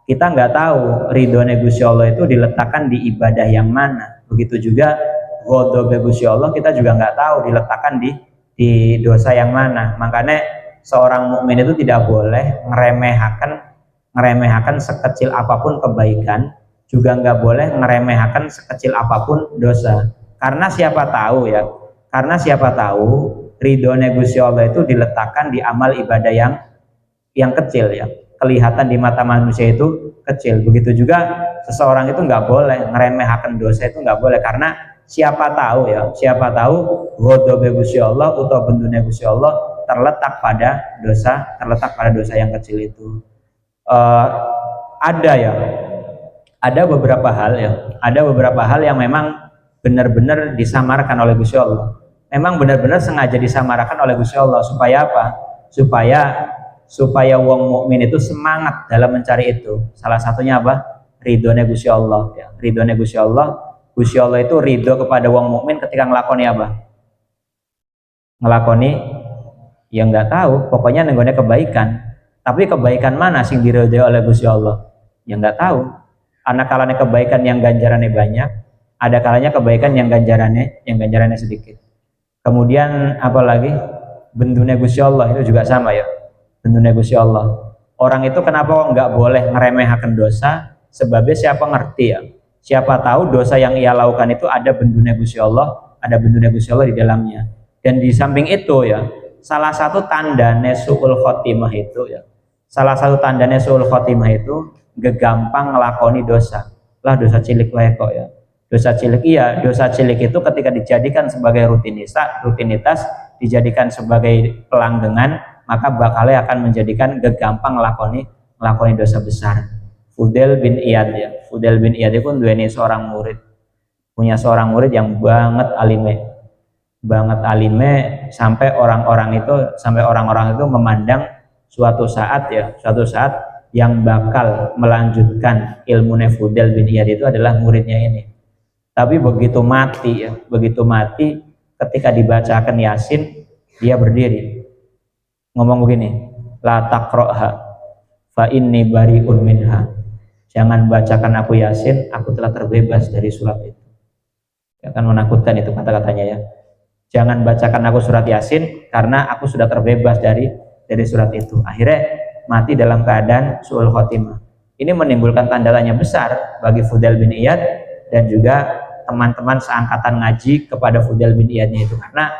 Kita nggak tahu ridhone Gusti Allah itu diletakkan di ibadah yang mana. Begitu juga ghadhabe Gusti Allah kita juga nggak tahu diletakkan di dosa yang mana. Makanya seorang mukmin itu tidak boleh ngeremehkan sekecil apapun kebaikan, juga nggak boleh ngeremehkan sekecil apapun dosa. Karena siapa tahu ridhonya Gusti Allah itu diletakkan di amal ibadah yang kecil ya, kelihatan di mata manusia itu kecil. Begitu juga seseorang itu nggak boleh ngeremehkan dosa, itu nggak boleh, karena siapa tahu ghadhabe Gusti Allah atau bendune Gusti Allah terletak pada dosa yang kecil itu. Ada beberapa hal yang memang benar-benar disamarkan oleh Gusti Allah. Memang benar-benar sengaja disamarkan oleh Gusti Allah supaya apa? Supaya wong mukmin itu semangat dalam mencari itu. Salah satunya apa? Ridhonya Gusti Allah ya. Ridhonya Gusti Allah. Gusti Allah itu ridho kepada wong mukmin ketika ngelakoni apa? Ngelakoni yang nggak tahu, pokoknya nenggone kebaikan. Tapi kebaikan mana sing diridhoi oleh Gusti Allah? Ya nggak tahu. Anak kalane kebaikan yang ganjarannya banyak, ada kalanya kebaikan yang ganjarannya sedikit. Kemudian apalagi bentuknya Gusti Allah itu juga sama ya, bentuknya Gusti Allah. Orang itu kenapa nggak boleh ngeremehkan dosa? Sebabnya siapa ngerti ya, siapa tahu dosa yang ia lakukan itu ada bentuknya Gusti Allah, ada bentuknya Gusti Allah di dalamnya. Dan di samping itu ya, salah satu tandanya su'ul khotimah itu ya, salah satu tandanya su'ul khotimah itu gampang ngelakoni dosa. Lah dosa cilik wae kok ya. Dosa cilik iya, dosa cilik itu ketika dijadikan sebagai rutinitas dijadikan sebagai pelanggengan, maka bakalnya akan menjadikan gampang ngelakoni dosa besar. Fudail bin Iyad ya. Fudail bin Iyad itu duweni seorang murid. Punya seorang murid yang banget alime sampai orang-orang itu memandang suatu saat yang bakal melanjutkan ilmu Fudail bin Iyad itu adalah muridnya ini. Tapi begitu mati ketika dibacakan Yasin dia berdiri ngomong begini, la taqra'ha fa inni bari'un minha. Jangan bacakan aku Yasin, aku telah terbebas dari surat itu. Ya kan menakutkan itu kata-katanya ya. Jangan bacakan aku surat Yasin karena aku sudah terbebas dari surat itu. Akhirnya mati dalam keadaan su'ul khotimah. Ini menimbulkan tanda tanya besar bagi Fudail bin Iyad dan juga teman-teman seangkatan ngaji kepada Fudail bin Iyadnya itu, karena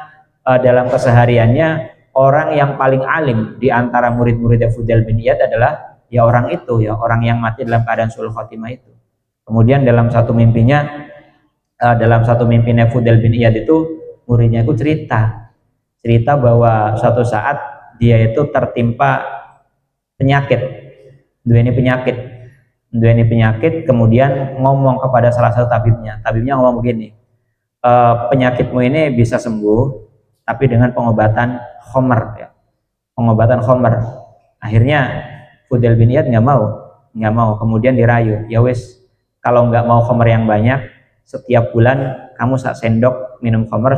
dalam kesehariannya orang yang paling alim di antara murid-muridnya Fudail bin Iyad adalah ya orang itu ya, orang yang mati dalam keadaan su'ul khotimah itu. Kemudian dalam satu mimpinya Fudail bin Iyad itu, muridnya itu cerita bahwa suatu saat dia itu tertimpa penyakit, kemudian ngomong kepada salah satu tabibnya ngomong begini, penyakitmu ini bisa sembuh tapi dengan pengobatan khomer. Akhirnya Fudail bin Iyad nggak mau, kemudian dirayu, ya wes kalau nggak mau khomer yang banyak, setiap bulan kamu sak sendok minum khomer.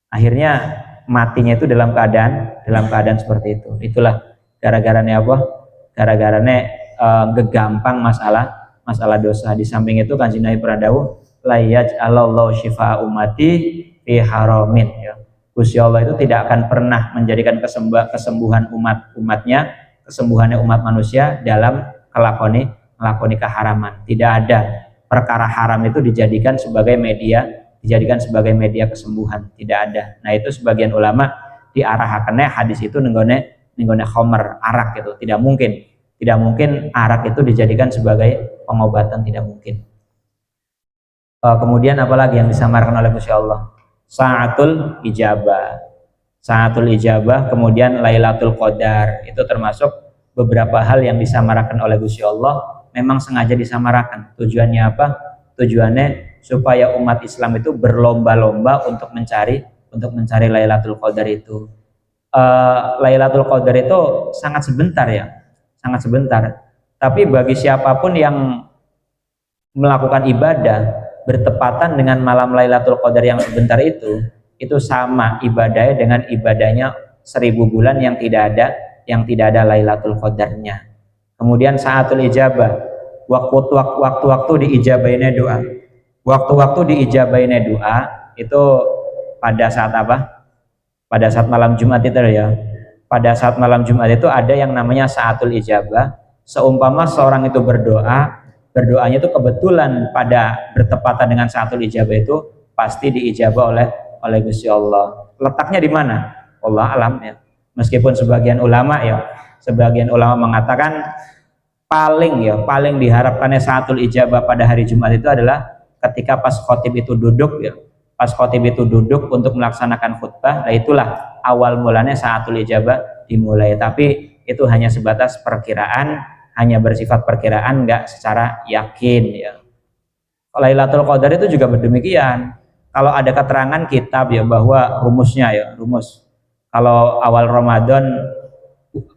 Akhirnya matinya itu dalam keadaan seperti itu. Itulah gara-garanya apa? Gara-garanya gegampang masalah dosa. Di samping itu Kanjeng Nabi pernah dawuh, la yaj'alallahu syifa ummati fi haramin ya. Gusti Allah itu tidak akan pernah menjadikan kesembuhan kesembuhannya umat manusia dalam melakoni keharaman. Tidak ada perkara haram itu dijadikan sebagai media kesembuhan, tidak ada. Nah itu sebagian ulama diarahkannya hadis itu nenggone khomer, arak itu tidak mungkin arak itu dijadikan sebagai pengobatan, tidak mungkin. Kemudian apalagi yang disamarkan oleh Gusti Allah? Sa'atul ijabah, kemudian Lailatul Qadar, itu termasuk beberapa hal yang disamarkan oleh Gusti Allah. Memang sengaja disamarkan. Tujuannya apa? Tujuannya supaya umat Islam itu berlomba-lomba untuk mencari Lailatul Qadar itu. Lailatul Qadar itu sangat sebentar. Tapi bagi siapapun yang melakukan ibadah bertepatan dengan malam Lailatul Qadar yang sebentar itu sama ibadahnya dengan ibadahnya 1000 bulan yang tidak ada Lailatul Qadarnya. Kemudian sa'atul ijabah, waktu-waktu diijabahinnya doa. Waktu-waktu diijabahinnya doa itu pada saat apa? Pada saat malam Jumat itu ya. Pada saat malam Jumat itu ada yang namanya sa'atul ijabah. Seumpama seorang itu berdoanya itu kebetulan pada bertepatan dengan sa'atul ijabah itu pasti diijabah oleh Gusti Allah. Letaknya di mana? Allah alam ya. Meskipun sebagian ulama mengatakan paling diharapkannya sa'atul ijabah pada hari Jumat itu adalah ketika pas khotib itu duduk ya. Pas khotib itu duduk untuk melaksanakan khutbah, nah itulah awal mulanya sa'atul ijabah dimulai. Tapi itu hanya sebatas perkiraan, hanya bersifat perkiraan, nggak secara yakin ya. Lailatul Qadar itu juga berdemikian. Kalau ada keterangan kitab ya bahwa rumus kalau awal Ramadan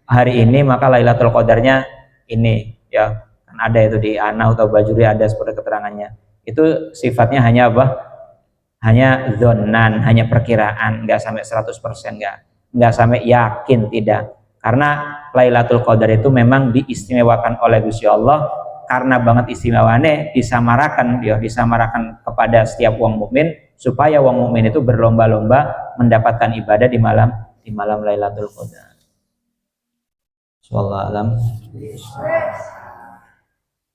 hari ini maka Lailatul Qadarnya ini ya, kan ada itu di Ana atau Bajuri ada seperti keterangannya. Itu sifatnya hanya hanya dzonnan, hanya perkiraan, nggak sampai 100%, nggak sampai yakin, tidak. Karena Lailatul Qadar itu memang diistimewakan oleh Gusti Allah karena banget istimewane disamarakan kepada setiap wong mukmin supaya wong mukmin itu berlomba-lomba mendapatkan ibadah di malam Lailatul Qadar. Wallahu alam.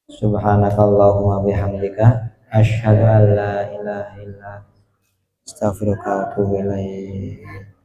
Subhanakallahumma bihamdika asyhadu an la ilaha illa anta astaghfiruka wa atubu ilaik.